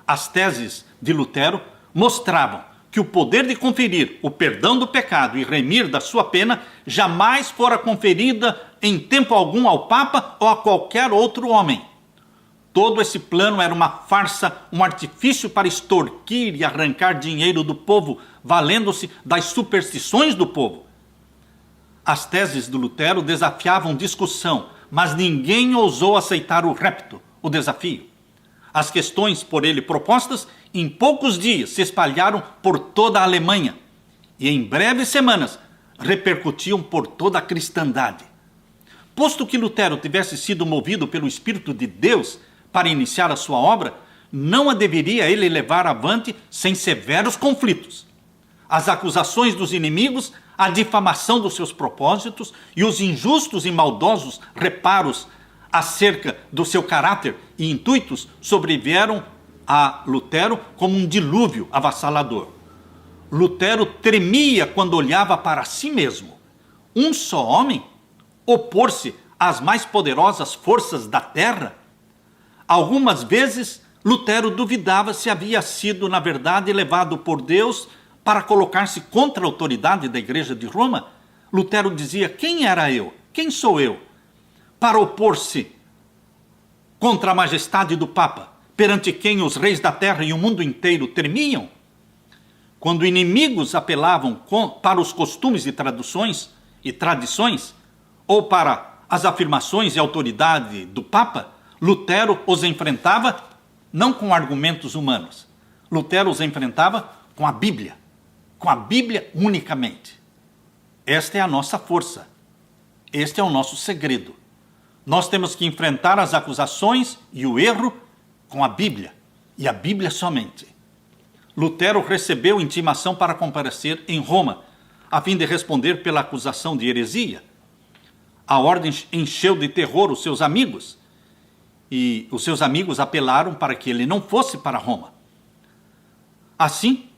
As teses de Lutero mostravam que o poder de conferir o perdão do pecado e remir da sua pena jamais fora conferida em tempo algum ao Papa ou a qualquer outro homem. Todo esse plano era uma farsa, um artifício para extorquir e arrancar dinheiro do povo, valendo-se das superstições do povo. As teses de Lutero desafiavam discussão, mas ninguém ousou aceitar o repto, o desafio. As questões por ele propostas, em poucos dias, se espalharam por toda a Alemanha e, em breves semanas, repercutiam por toda a cristandade. Posto que Lutero tivesse sido movido pelo Espírito de Deus para iniciar a sua obra, não a deveria ele levar avante sem severos conflitos. As acusações dos inimigos, a difamação dos seus propósitos e os injustos e maldosos reparos acerca do seu caráter e intuitos sobrevieram a Lutero como um dilúvio avassalador. Lutero tremia quando olhava para si mesmo. Um só homem opor-se às mais poderosas forças da terra? Algumas vezes, Lutero duvidava se havia sido, na verdade, levado por Deus para colocar-se contra a autoridade da Igreja de Roma. Lutero dizia: quem era eu? Quem sou eu? Para opor-se contra a majestade do Papa, perante quem os reis da terra e o mundo inteiro tremiam? Quando inimigos apelavam para os costumes e tradições, ou para as afirmações e autoridade do Papa, Lutero os enfrentava não com argumentos humanos. Lutero os enfrentava com a Bíblia unicamente. Esta é a nossa força. Este é o nosso segredo. Nós temos que enfrentar as acusações e o erro com a Bíblia, e a Bíblia somente. Lutero recebeu intimação para comparecer em Roma, a fim de responder pela acusação de heresia. A ordem encheu de terror os seus amigos, e os seus amigos apelaram para que ele não fosse para Roma. Assim,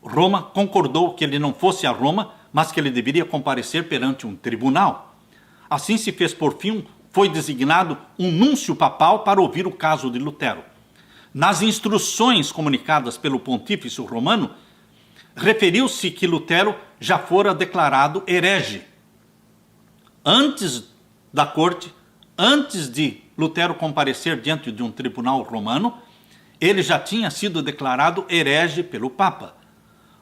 Roma concordou que ele não fosse a Roma, mas que ele deveria comparecer perante um tribunal. Assim se fez por fim, foi designado um núncio papal para ouvir o caso de Lutero. Nas instruções comunicadas pelo pontífice romano, referiu-se que Lutero já fora declarado herege. Antes da corte, antes de Lutero comparecer diante de um tribunal romano, ele já tinha sido declarado herege pelo Papa.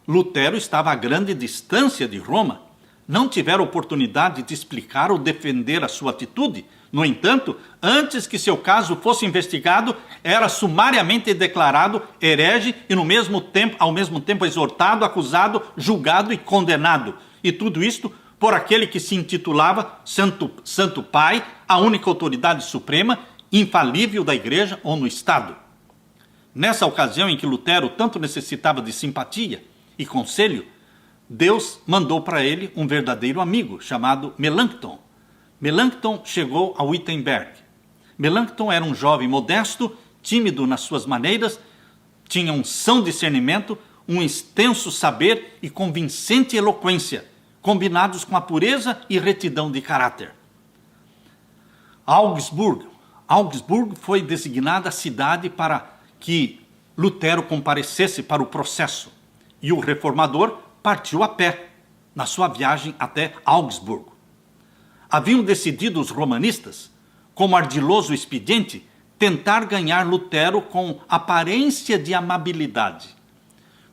Lutero estava a grande distância de Roma, não tivera oportunidade de explicar ou defender a sua atitude. No entanto, antes que seu caso fosse investigado, era sumariamente declarado herege e ao mesmo tempo exortado, acusado, julgado e condenado. E tudo isto por aquele que se intitulava Santo Pai, a única autoridade suprema, infalível da igreja ou no Estado. Nessa ocasião em que Lutero tanto necessitava de simpatia e conselho, Deus mandou para ele um verdadeiro amigo, chamado Melanchthon. Melanchthon chegou a Wittenberg. Melanchthon era um jovem modesto, tímido nas suas maneiras, tinha um são discernimento, um extenso saber e convincente eloquência, combinados com a pureza e retidão de caráter. Augsburgo foi designada a cidade para que Lutero comparecesse para o processo, e o reformador partiu a pé na sua viagem até Augsburgo. Haviam decidido os romanistas, como ardiloso expediente, tentar ganhar Lutero com aparência de amabilidade.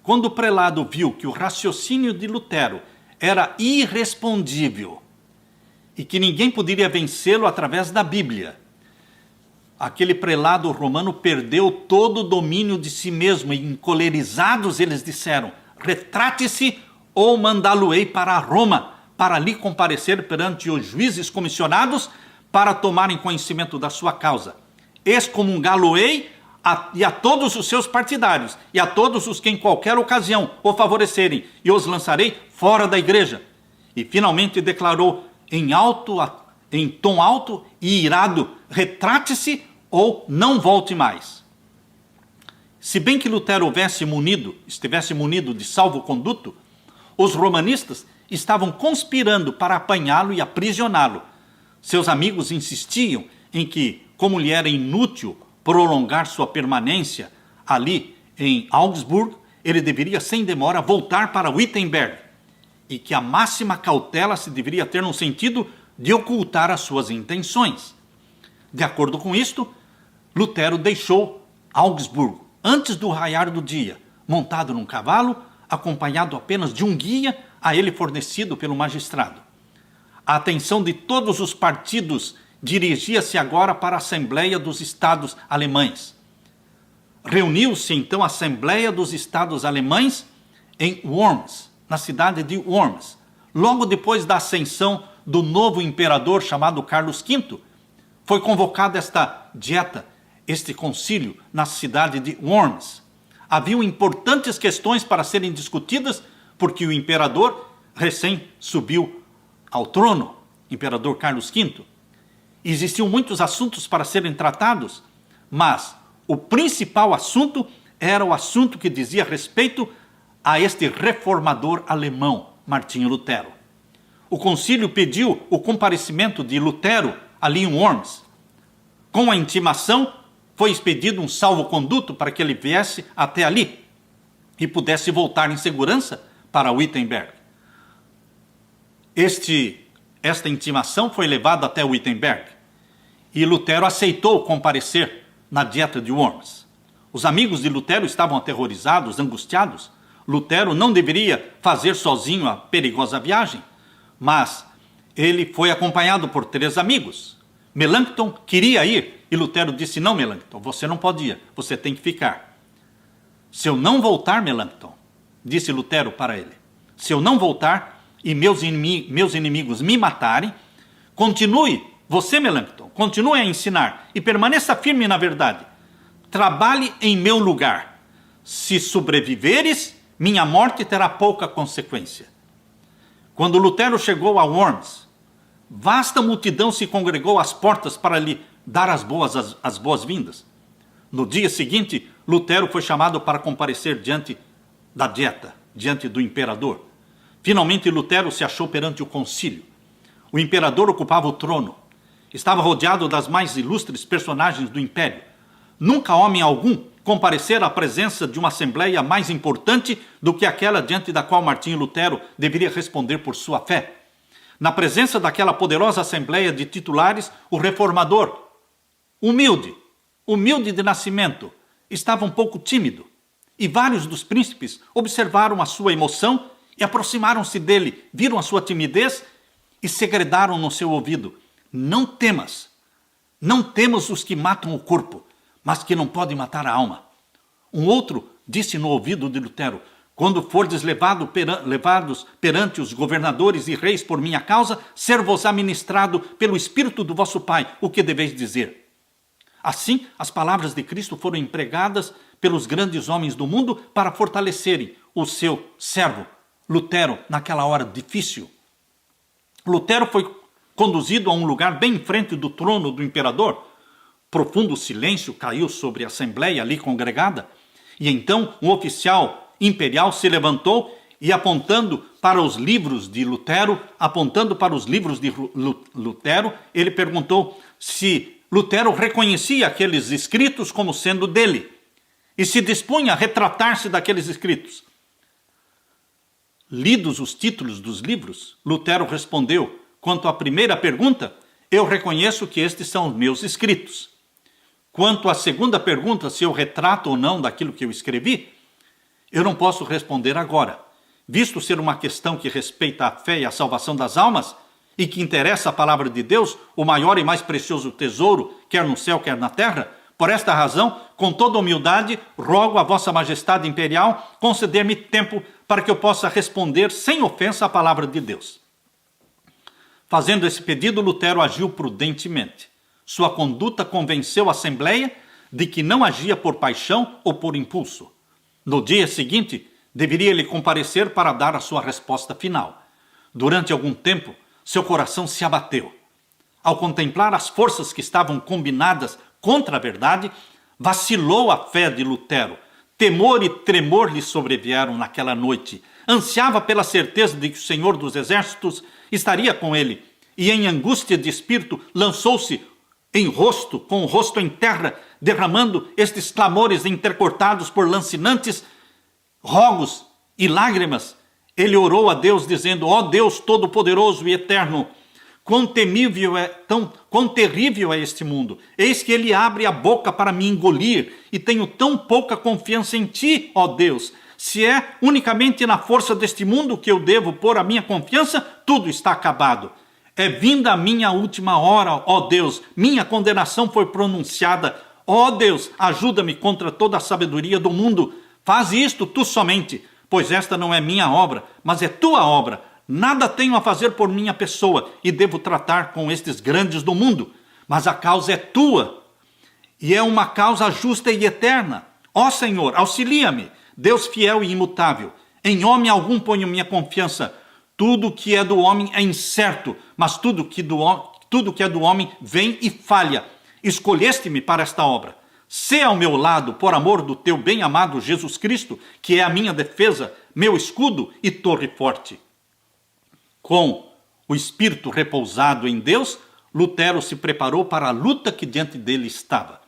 Quando o prelado viu que o raciocínio de Lutero era irrespondível e que ninguém poderia vencê-lo através da Bíblia, aquele prelado romano perdeu todo o domínio de si mesmo e, encolerizados, eles disseram: retrate-se ou mandá-lo-ei para Roma, para ali comparecer perante os juízes comissionados para tomarem conhecimento da sua causa. Excomungá-lo-ei e a todos os seus partidários, e a todos os que em qualquer ocasião o favorecerem, e os lançarei fora da igreja. E finalmente declarou em tom alto e irado: retrate-se ou não volte mais. Se bem que Lutero estivesse munido de salvo-conduto, os romanistas estavam conspirando para apanhá-lo e aprisioná-lo. Seus amigos insistiam em que, como lhe era inútil prolongar sua permanência ali em Augsburgo, ele deveria sem demora voltar para Wittenberg, e que a máxima cautela se deveria ter no sentido de ocultar as suas intenções. De acordo com isto, Lutero deixou Augsburgo antes do raiar do dia, montado num cavalo, acompanhado apenas de um guia a ele fornecido pelo magistrado. A atenção de todos os partidos dirigia-se agora para a Assembleia dos Estados Alemães. Reuniu-se então a Assembleia dos Estados Alemães em Worms, na cidade de Worms, logo depois da ascensão do novo imperador chamado Carlos V. Foi convocada esta dieta, este concílio, na cidade de Worms. Haviam importantes questões para serem discutidas, porque o imperador recém subiu ao trono, imperador Carlos V. Existiam muitos assuntos para serem tratados, mas o principal assunto era o assunto que dizia respeito a este reformador alemão, Martinho Lutero. O concílio pediu o comparecimento de Lutero ali em Worms. Com a intimação, foi expedido um salvo-conduto para que ele viesse até ali e pudesse voltar em segurança para Wittenberg. Esta intimação foi levada até Wittenberg e Lutero aceitou comparecer na dieta de Worms. Os amigos de Lutero estavam aterrorizados, angustiados. Lutero não deveria fazer sozinho a perigosa viagem, mas ele foi acompanhado por 3 amigos. Melanchthon queria ir e Lutero disse: não, Melanchthon, você não pode ir, você tem que ficar. Se eu não voltar, Melanchthon, disse Lutero para ele, se eu não voltar e meus inimigos me matarem, você, Melanchthon, continue a ensinar e permaneça firme na verdade. Trabalhe em meu lugar. Se sobreviveres, minha morte terá pouca consequência. Quando Lutero chegou a Worms, vasta multidão se congregou às portas para lhe dar as boas-vindas. No dia seguinte, Lutero foi chamado para comparecer diante da dieta, diante do imperador. Finalmente, Lutero se achou perante o concílio. O imperador ocupava o trono. Estava rodeado das mais ilustres personagens do império. Nunca homem algum comparecera à presença de uma assembleia mais importante do que aquela diante da qual Martinho Lutero deveria responder por sua fé. Na presença daquela poderosa assembleia de titulares, o reformador, humilde de nascimento, estava um pouco tímido, e vários dos príncipes observaram a sua emoção e aproximaram-se dele, viram a sua timidez e segredaram no seu ouvido: não temas os que matam o corpo, mas que não podem matar a alma. Um outro disse no ouvido de Lutero: Quando fordes levados perante os governadores e reis por minha causa, ser-vos-á ministrado pelo Espírito do vosso Pai o que deveis dizer. Assim, as palavras de Cristo foram empregadas pelos grandes homens do mundo para fortalecerem o seu servo, Lutero, naquela hora difícil. Lutero foi conduzido a um lugar bem em frente do trono do imperador. Profundo silêncio caiu sobre a assembleia ali congregada, e então um oficial imperial se levantou e apontando para os livros de Lutero, ele perguntou se Lutero reconhecia aqueles escritos como sendo dele e se dispunha a retratar-se daqueles escritos. Lidos os títulos dos livros, Lutero respondeu: quanto à primeira pergunta, eu reconheço que estes são os meus escritos. Quanto à segunda pergunta, se eu retrato ou não daquilo que eu escrevi, eu não posso responder agora. Visto ser uma questão que respeita a fé e a salvação das almas, e que interessa a palavra de Deus, o maior e mais precioso tesouro, quer no céu, quer na terra, por esta razão, com toda humildade, rogo a vossa majestade imperial conceder-me tempo para que eu possa responder sem ofensa à palavra de Deus. Fazendo esse pedido, Lutero agiu prudentemente. Sua conduta convenceu a Assembleia de que não agia por paixão ou por impulso. No dia seguinte, deveria ele comparecer para dar a sua resposta final. Durante algum tempo, seu coração se abateu. Ao contemplar as forças que estavam combinadas contra a verdade, vacilou a fé de Lutero. Temor e tremor lhe sobrevieram naquela noite. Ansiava pela certeza de que o Senhor dos Exércitos estaria com ele, e em angústia de espírito lançou-se com o rosto em terra, derramando estes clamores intercortados por lancinantes rogos e lágrimas. Ele orou a Deus dizendo: ó Deus Todo-Poderoso e Eterno, quão terrível é este mundo. Eis que ele abre a boca para me engolir, e tenho tão pouca confiança em ti, ó Deus. Se é unicamente na força deste mundo que eu devo pôr a minha confiança, tudo está acabado. É vinda a minha última hora, ó Deus, minha condenação foi pronunciada. Ó Deus, ajuda-me contra toda a sabedoria do mundo. Faz isto tu somente, pois esta não é minha obra, mas é tua obra. Nada tenho a fazer por minha pessoa e devo tratar com estes grandes do mundo. Mas a causa é tua e é uma causa justa e eterna. Ó Senhor, auxilia-me, Deus fiel e imutável. Em homem algum ponho minha confiança. Tudo que é do homem é incerto, mas tudo que é do homem vem e falha. Escolheste-me para esta obra. Sê ao meu lado, por amor do teu bem-amado Jesus Cristo, que é a minha defesa, meu escudo e torre forte. Com o espírito repousado em Deus, Lutero se preparou para a luta que diante dele estava.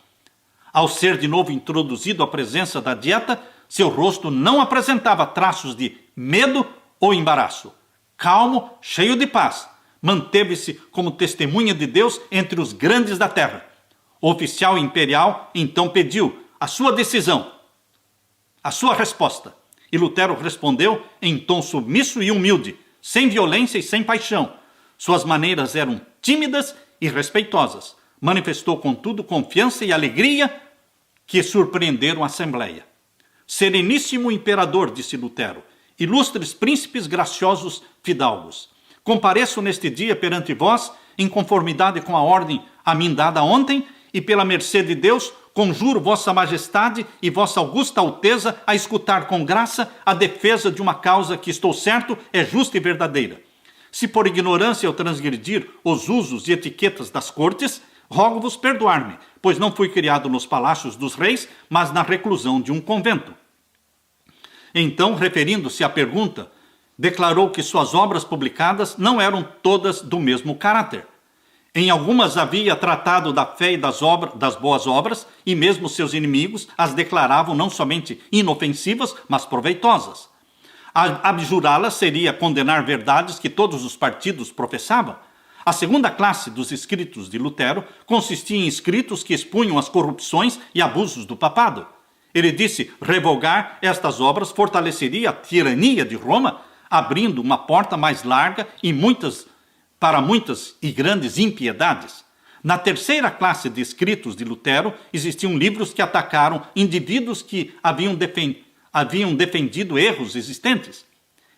Ao ser de novo introduzido à presença da dieta, seu rosto não apresentava traços de medo ou embaraço. Calmo, cheio de paz, manteve-se como testemunha de Deus entre os grandes da terra. O oficial imperial então pediu a sua decisão, a sua resposta. E Lutero respondeu em tom submisso e humilde, sem violência e sem paixão. Suas maneiras eram tímidas e respeitosas. Manifestou, contudo, confiança e alegria que surpreenderam a Assembleia. Sereníssimo imperador, disse Lutero, ilustres príncipes graciosos fidalgos, compareço neste dia perante vós, em conformidade com a ordem a mim dada ontem, e pela mercê de Deus, conjuro vossa majestade e vossa augusta alteza a escutar com graça a defesa de uma causa que, estou certo, é justa e verdadeira. Se por ignorância eu transgredir os usos e etiquetas das cortes, rogo-vos perdoar-me, pois não fui criado nos palácios dos reis, mas na reclusão de um convento. Então, referindo-se à pergunta, declarou que suas obras publicadas não eram todas do mesmo caráter. Em algumas havia tratado da fé e das boas obras, e mesmo seus inimigos as declaravam não somente inofensivas, mas proveitosas. Abjurá-las seria condenar verdades que todos os partidos professavam. A segunda classe dos escritos de Lutero consistia em escritos que expunham as corrupções e abusos do papado. Ele disse: revogar estas obras fortaleceria a tirania de Roma, abrindo uma porta mais larga para muitas e grandes impiedades. Na terceira classe de escritos de Lutero, existiam livros que atacaram indivíduos que haviam defendido erros existentes.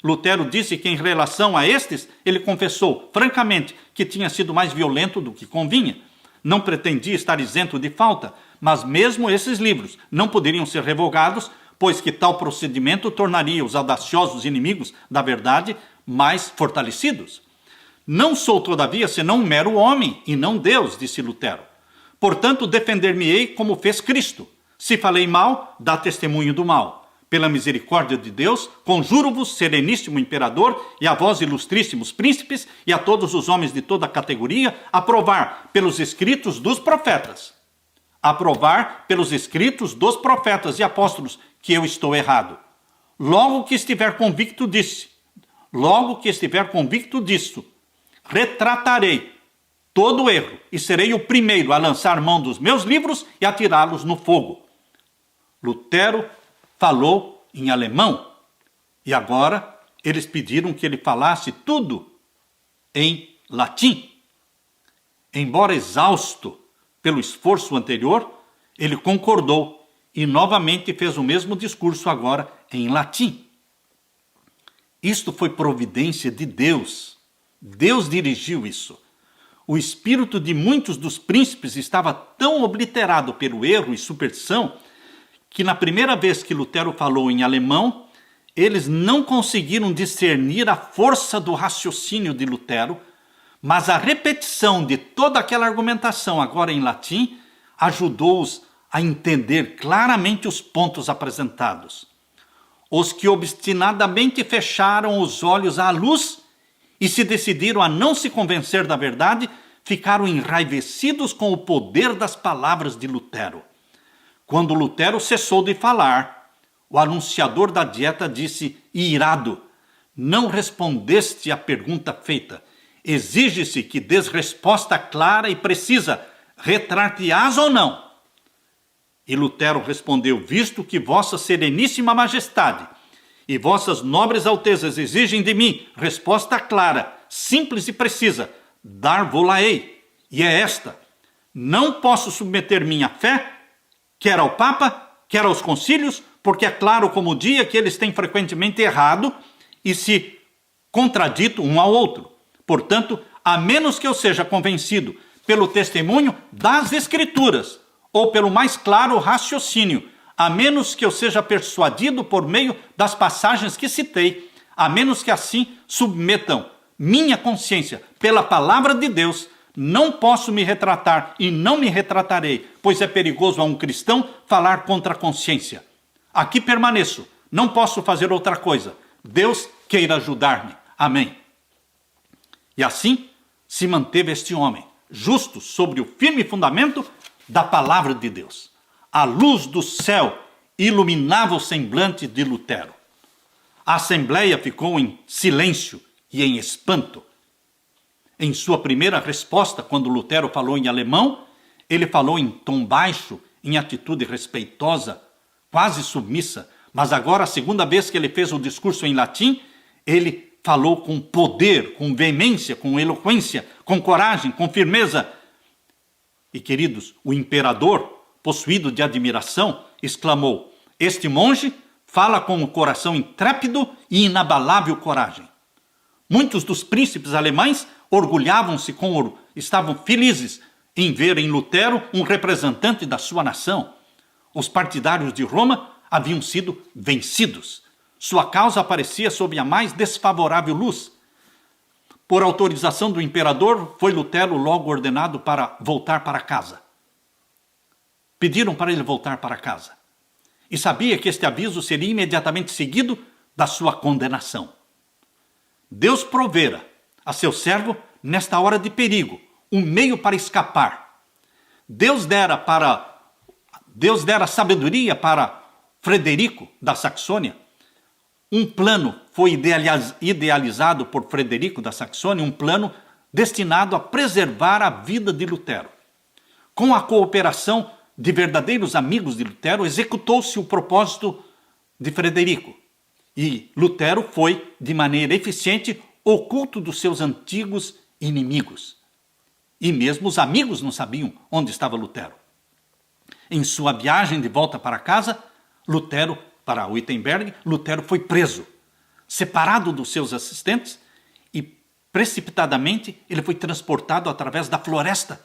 Lutero disse que, em relação a estes, ele confessou, francamente, que tinha sido mais violento do que convinha. Não pretendia estar isento de falta, mas mesmo esses livros não poderiam ser revogados, pois que tal procedimento tornaria os audaciosos inimigos da verdade mais fortalecidos. Não sou, todavia, senão um mero homem, e não Deus, disse Lutero. Portanto, defender-me-ei como fez Cristo. Se falei mal, dá testemunho do mal. Pela misericórdia de Deus, conjuro-vos, sereníssimo imperador, e a vós, ilustríssimos príncipes, e a todos os homens de toda a categoria, aprovar pelos escritos dos profetas. Aprovar pelos escritos dos profetas e apóstolos que eu estou errado. Logo que estiver convicto disso, retratarei todo o erro e serei o primeiro a lançar mão dos meus livros e a tirá-los no fogo. Lutero falou em alemão e agora eles pediram que ele falasse tudo em latim. Embora exausto pelo esforço anterior, ele concordou e novamente fez o mesmo discurso agora em latim. Isto foi providência de Deus. Deus dirigiu isso. O espírito de muitos dos príncipes estava tão obliterado pelo erro e superstição que na primeira vez que Lutero falou em alemão, eles não conseguiram discernir a força do raciocínio de Lutero, mas a repetição de toda aquela argumentação agora em latim ajudou-os a entender claramente os pontos apresentados. Os que obstinadamente fecharam os olhos à luz e se decidiram a não se convencer da verdade, ficaram enraivecidos com o poder das palavras de Lutero. Quando Lutero cessou de falar, o anunciador da dieta disse, irado, não respondeste à pergunta feita. Exige-se que dês resposta clara e precisa. Retrar-te-ás ou não? E Lutero respondeu, visto que vossa sereníssima majestade e vossas nobres altezas exigem de mim resposta clara, simples e precisa, dar-vô-la-ei. E é esta, não posso submeter minha fé, quer ao Papa, quer aos concílios, porque é claro como o dia que eles têm frequentemente errado e se contradito um ao outro. Portanto, a menos que eu seja convencido pelo testemunho das Escrituras ou pelo mais claro raciocínio, a menos que eu seja persuadido por meio das passagens que citei, a menos que assim submetam minha consciência pela palavra de Deus, não posso me retratar e não me retratarei, pois é perigoso a um cristão falar contra a consciência. Aqui permaneço, não posso fazer outra coisa. Deus queira ajudar-me. Amém. E assim se manteve este homem, justo sobre o firme fundamento da palavra de Deus. A luz do céu iluminava o semblante de Lutero. A assembleia ficou em silêncio e em espanto. Em sua primeira resposta, quando Lutero falou em alemão, ele falou em tom baixo, em atitude respeitosa, quase submissa. Mas agora, a segunda vez que ele fez o discurso em latim, ele falou com poder, com veemência, com eloquência, com coragem, com firmeza. E, queridos, o imperador, possuído de admiração, exclamou, este monge fala com o coração intrépido e inabalável coragem. Muitos dos príncipes alemães orgulhavam-se estavam felizes em ver em Lutero um representante da sua nação. Os partidários de Roma haviam sido vencidos. Sua causa aparecia sob a mais desfavorável luz. Por autorização do imperador, foi Lutero logo ordenado para voltar para casa. Pediram para ele voltar para casa. E sabia que este aviso seria imediatamente seguido da sua condenação. Deus provera a seu servo, nesta hora de perigo, um meio para escapar. Deus dera sabedoria para Frederico da Saxônia. Um plano foi idealizado por Frederico da Saxônia, um plano destinado a preservar a vida de Lutero. Com a cooperação de verdadeiros amigos de Lutero, executou-se o propósito de Frederico. E Lutero foi, de maneira eficiente, oculto dos seus antigos inimigos. E mesmo os amigos não sabiam onde estava Lutero. Em sua viagem de volta para casa, Lutero para Wittenberg, Lutero foi preso, separado dos seus assistentes e precipitadamente ele foi transportado através da floresta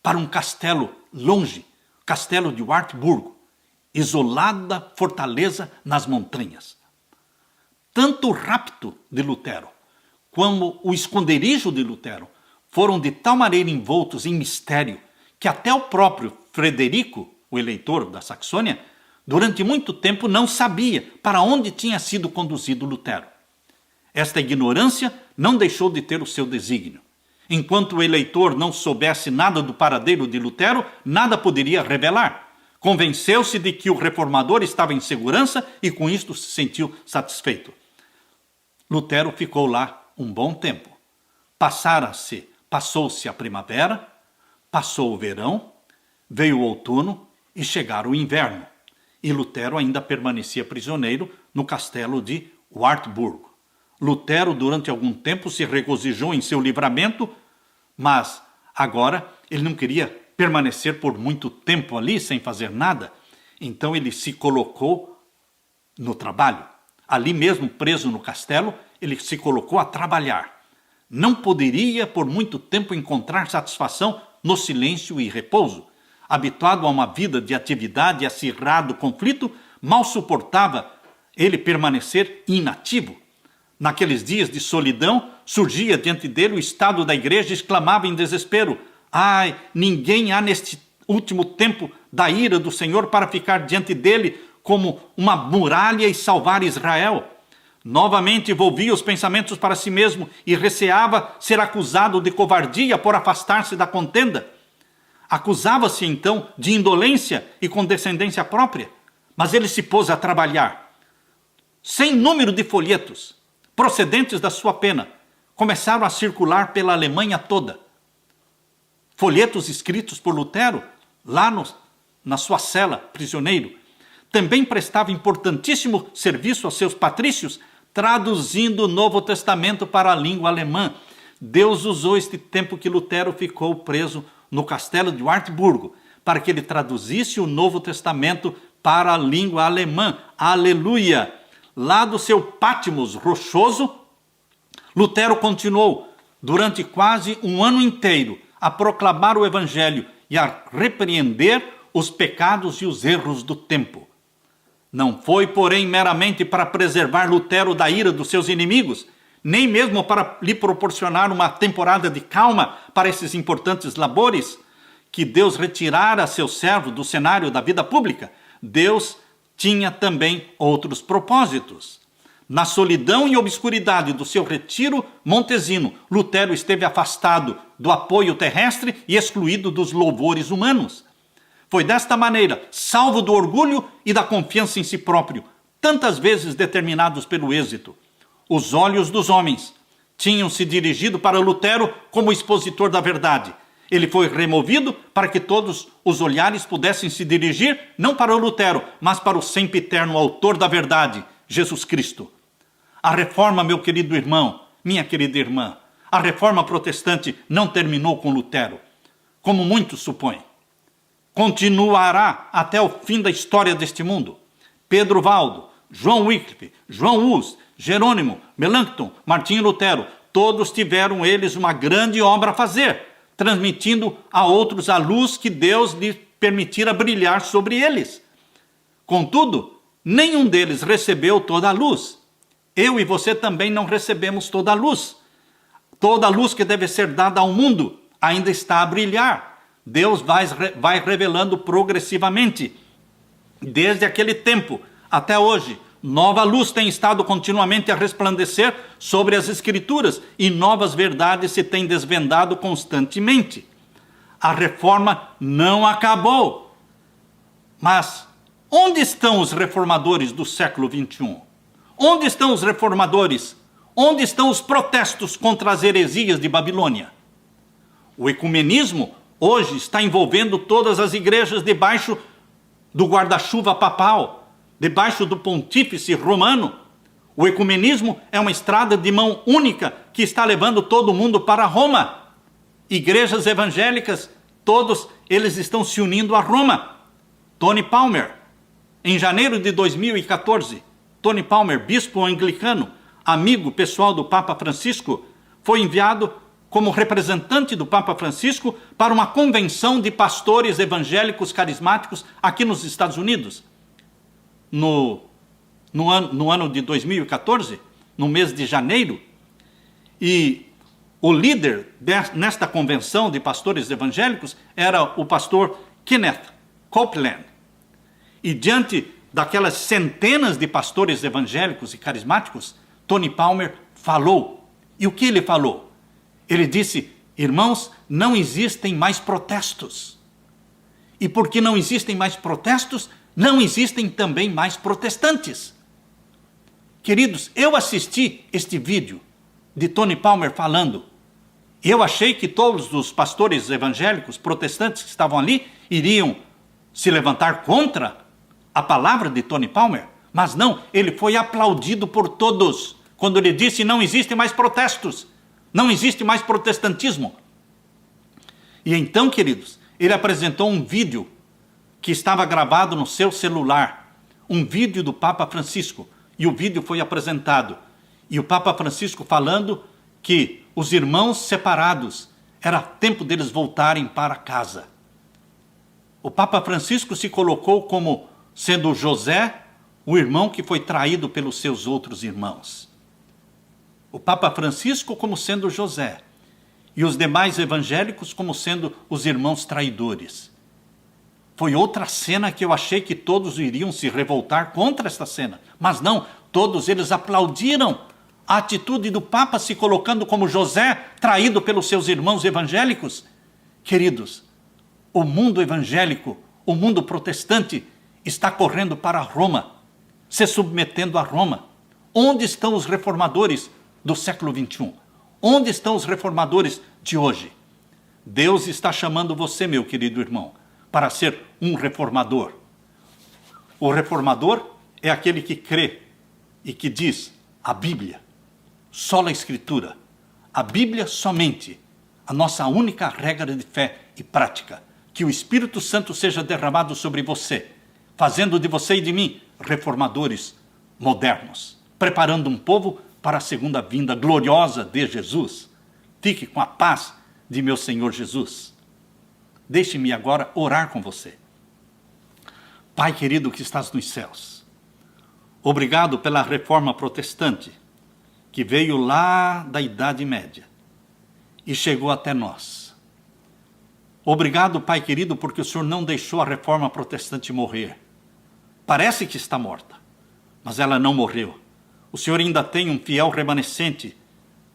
para um castelo longe, castelo de Wartburgo, isolada fortaleza nas montanhas. Tanto o rapto de Lutero como o esconderijo de Lutero foram de tal maneira envoltos em mistério que até o próprio Frederico, o eleitor da Saxônia, durante muito tempo não sabia para onde tinha sido conduzido Lutero. Esta ignorância não deixou de ter o seu desígnio. Enquanto o eleitor não soubesse nada do paradeiro de Lutero, nada poderia revelar. Convenceu-se de que o reformador estava em segurança e com isto se sentiu satisfeito. Lutero ficou lá um bom tempo. Passou-se a primavera, passou o verão, veio o outono e chegaram o inverno. E Lutero ainda permanecia prisioneiro no castelo de Wartburgo. Lutero, durante algum tempo, se regozijou em seu livramento, mas agora ele não queria permanecer por muito tempo ali sem fazer nada. Então ele se colocou no trabalho. Ali mesmo, preso no castelo, ele se colocou a trabalhar. Não poderia por muito tempo encontrar satisfação no silêncio e repouso. Habituado a uma vida de atividade e acirrado conflito, mal suportava ele permanecer inativo. Naqueles dias de solidão, surgia diante dele o estado da igreja e exclamava em desespero: ai, ninguém há neste último tempo da ira do Senhor para ficar diante dele como uma muralha e salvar Israel. Novamente volvia os pensamentos para si mesmo e receava ser acusado de covardia por afastar-se da contenda. Acusava-se então de indolência e condescendência própria, mas ele se pôs a trabalhar. Sem número de folhetos procedentes da sua pena começaram a circular pela Alemanha toda. Folhetos escritos por Lutero lá na sua cela, prisioneiro. Também prestava importantíssimo serviço aos seus patrícios, traduzindo o Novo Testamento para a língua alemã. Deus usou este tempo que Lutero ficou preso no castelo de Wartburgo para que ele traduzisse o Novo Testamento para a língua alemã. Aleluia! Lá do seu Patmos rochoso, Lutero continuou durante quase um ano inteiro a proclamar o Evangelho e a repreender os pecados e os erros do tempo. Não foi, porém, meramente para preservar Lutero da ira dos seus inimigos, nem mesmo para lhe proporcionar uma temporada de calma para esses importantes labores, que Deus retirara seu servo do cenário da vida pública. Deus tinha também outros propósitos. Na solidão e obscuridade do seu retiro montesino, Lutero esteve afastado do apoio terrestre e excluído dos louvores humanos. Foi desta maneira, salvo do orgulho e da confiança em si próprio, tantas vezes determinados pelo êxito. Os olhos dos homens tinham se dirigido para Lutero como expositor da verdade. Ele foi removido para que todos os olhares pudessem se dirigir não para o Lutero, mas para o sempiterno autor da verdade, Jesus Cristo. A reforma, meu querido irmão, minha querida irmã, a reforma protestante não terminou com Lutero, como muitos supõem. Continuará até o fim da história deste mundo. Pedro Valdo, João Wycliffe, João Hus, Jerônimo, Melanchthon, Martinho Lutero, todos tiveram eles uma grande obra a fazer, transmitindo a outros a luz que Deus lhe permitira brilhar sobre eles. Contudo, nenhum deles recebeu toda a luz. Eu e você também não recebemos toda a luz. Toda a luz que deve ser dada ao mundo ainda está a brilhar. Deus vai revelando progressivamente. Desde aquele tempo até hoje, nova luz tem estado continuamente a resplandecer sobre as Escrituras e novas verdades se têm desvendado constantemente. A reforma não acabou. Mas onde estão os reformadores do século XXI? Onde estão os reformadores? Onde estão os protestos contra as heresias de Babilônia? O ecumenismo hoje está envolvendo todas as igrejas debaixo do guarda-chuva papal, debaixo do pontífice romano. O ecumenismo é uma estrada de mão única que está levando todo mundo para Roma. Igrejas evangélicas, todos eles estão se unindo a Roma. Tony Palmer, Em janeiro de 2014, Tony Palmer, bispo anglicano, amigo pessoal do Papa Francisco, foi enviado como representante do Papa Francisco para uma convenção de pastores evangélicos carismáticos aqui nos Estados Unidos. No ano de 2014, no mês de janeiro, e o líder nesta convenção de pastores evangélicos era o pastor Kenneth Copeland. E diante daquelas centenas de pastores evangélicos e carismáticos, Tony Palmer falou. E o que ele falou? Ele disse: irmãos, não existem mais protestos. E porque não existem mais protestos, não existem também mais protestantes. Queridos, eu assisti este vídeo de Tony Palmer falando. Eu achei que todos os pastores evangélicos protestantes que estavam ali iriam se levantar contra a palavra de Tony Palmer, mas não, ele foi aplaudido por todos quando ele disse: não existem mais protestos, não existe mais protestantismo. E então, queridos, ele apresentou um vídeo que estava gravado no seu celular, um vídeo do Papa Francisco, e o vídeo foi apresentado, e o Papa Francisco falando que os irmãos separados, era tempo deles voltarem para casa. O Papa Francisco se colocou como sendo José, o irmão que foi traído pelos seus outros irmãos. O Papa Francisco como sendo José, e os demais evangélicos como sendo os irmãos traidores. Foi outra cena que eu achei que todos iriam se revoltar contra esta cena, mas não, todos eles aplaudiram a atitude do Papa se colocando como José, traído pelos seus irmãos evangélicos. Queridos, o mundo evangélico, o mundo protestante, está correndo para Roma, se submetendo a Roma. Onde estão os reformadores do século XXI? Onde estão os reformadores de hoje? Deus está chamando você, meu querido irmão, para ser um reformador. O reformador é aquele que crê e que diz: a Bíblia, sola Escritura, a Bíblia somente, a nossa única regra de fé e prática. Que o Espírito Santo seja derramado sobre você, fazendo de você e de mim reformadores modernos, preparando um povo para a segunda vinda gloriosa de Jesus. Fique com a paz de meu Senhor Jesus. Deixe-me agora orar com você. Pai querido que estás nos céus, obrigado pela reforma protestante, que veio lá da Idade Média e chegou até nós. Obrigado, Pai querido, porque o Senhor não deixou a reforma protestante morrer. Parece que está morta, mas ela não morreu. O Senhor ainda tem um fiel remanescente,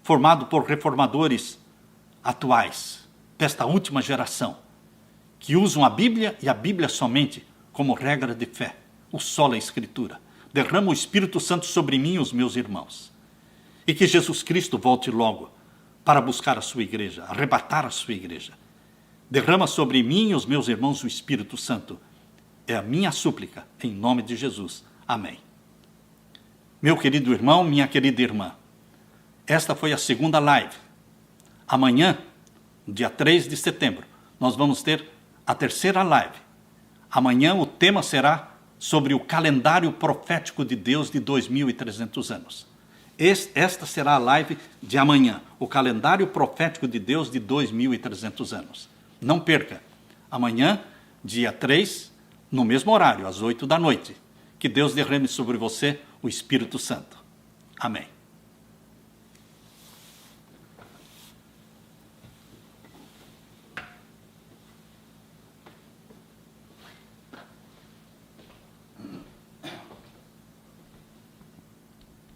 formado por reformadores atuais, desta última geração, que usam a Bíblia e a Bíblia somente como regra de fé, o sola Escritura. Derrama o Espírito Santo sobre mim e os meus irmãos. E que Jesus Cristo volte logo para buscar a sua igreja, arrebatar a sua igreja. Derrama sobre mim e os meus irmãos o Espírito Santo. É a minha súplica, em nome de Jesus. Amém. Meu querido irmão, minha querida irmã, esta foi a segunda live. Amanhã, dia 3 de setembro, nós vamos ter a terceira live. Amanhã o tema será sobre o calendário profético de Deus de 2.300 anos. Esta será a live de amanhã, o calendário profético de Deus de 2.300 anos. Não perca, amanhã, dia 3, no mesmo horário, às 8 da noite. Que Deus derrame sobre você o Espírito Santo. Amém.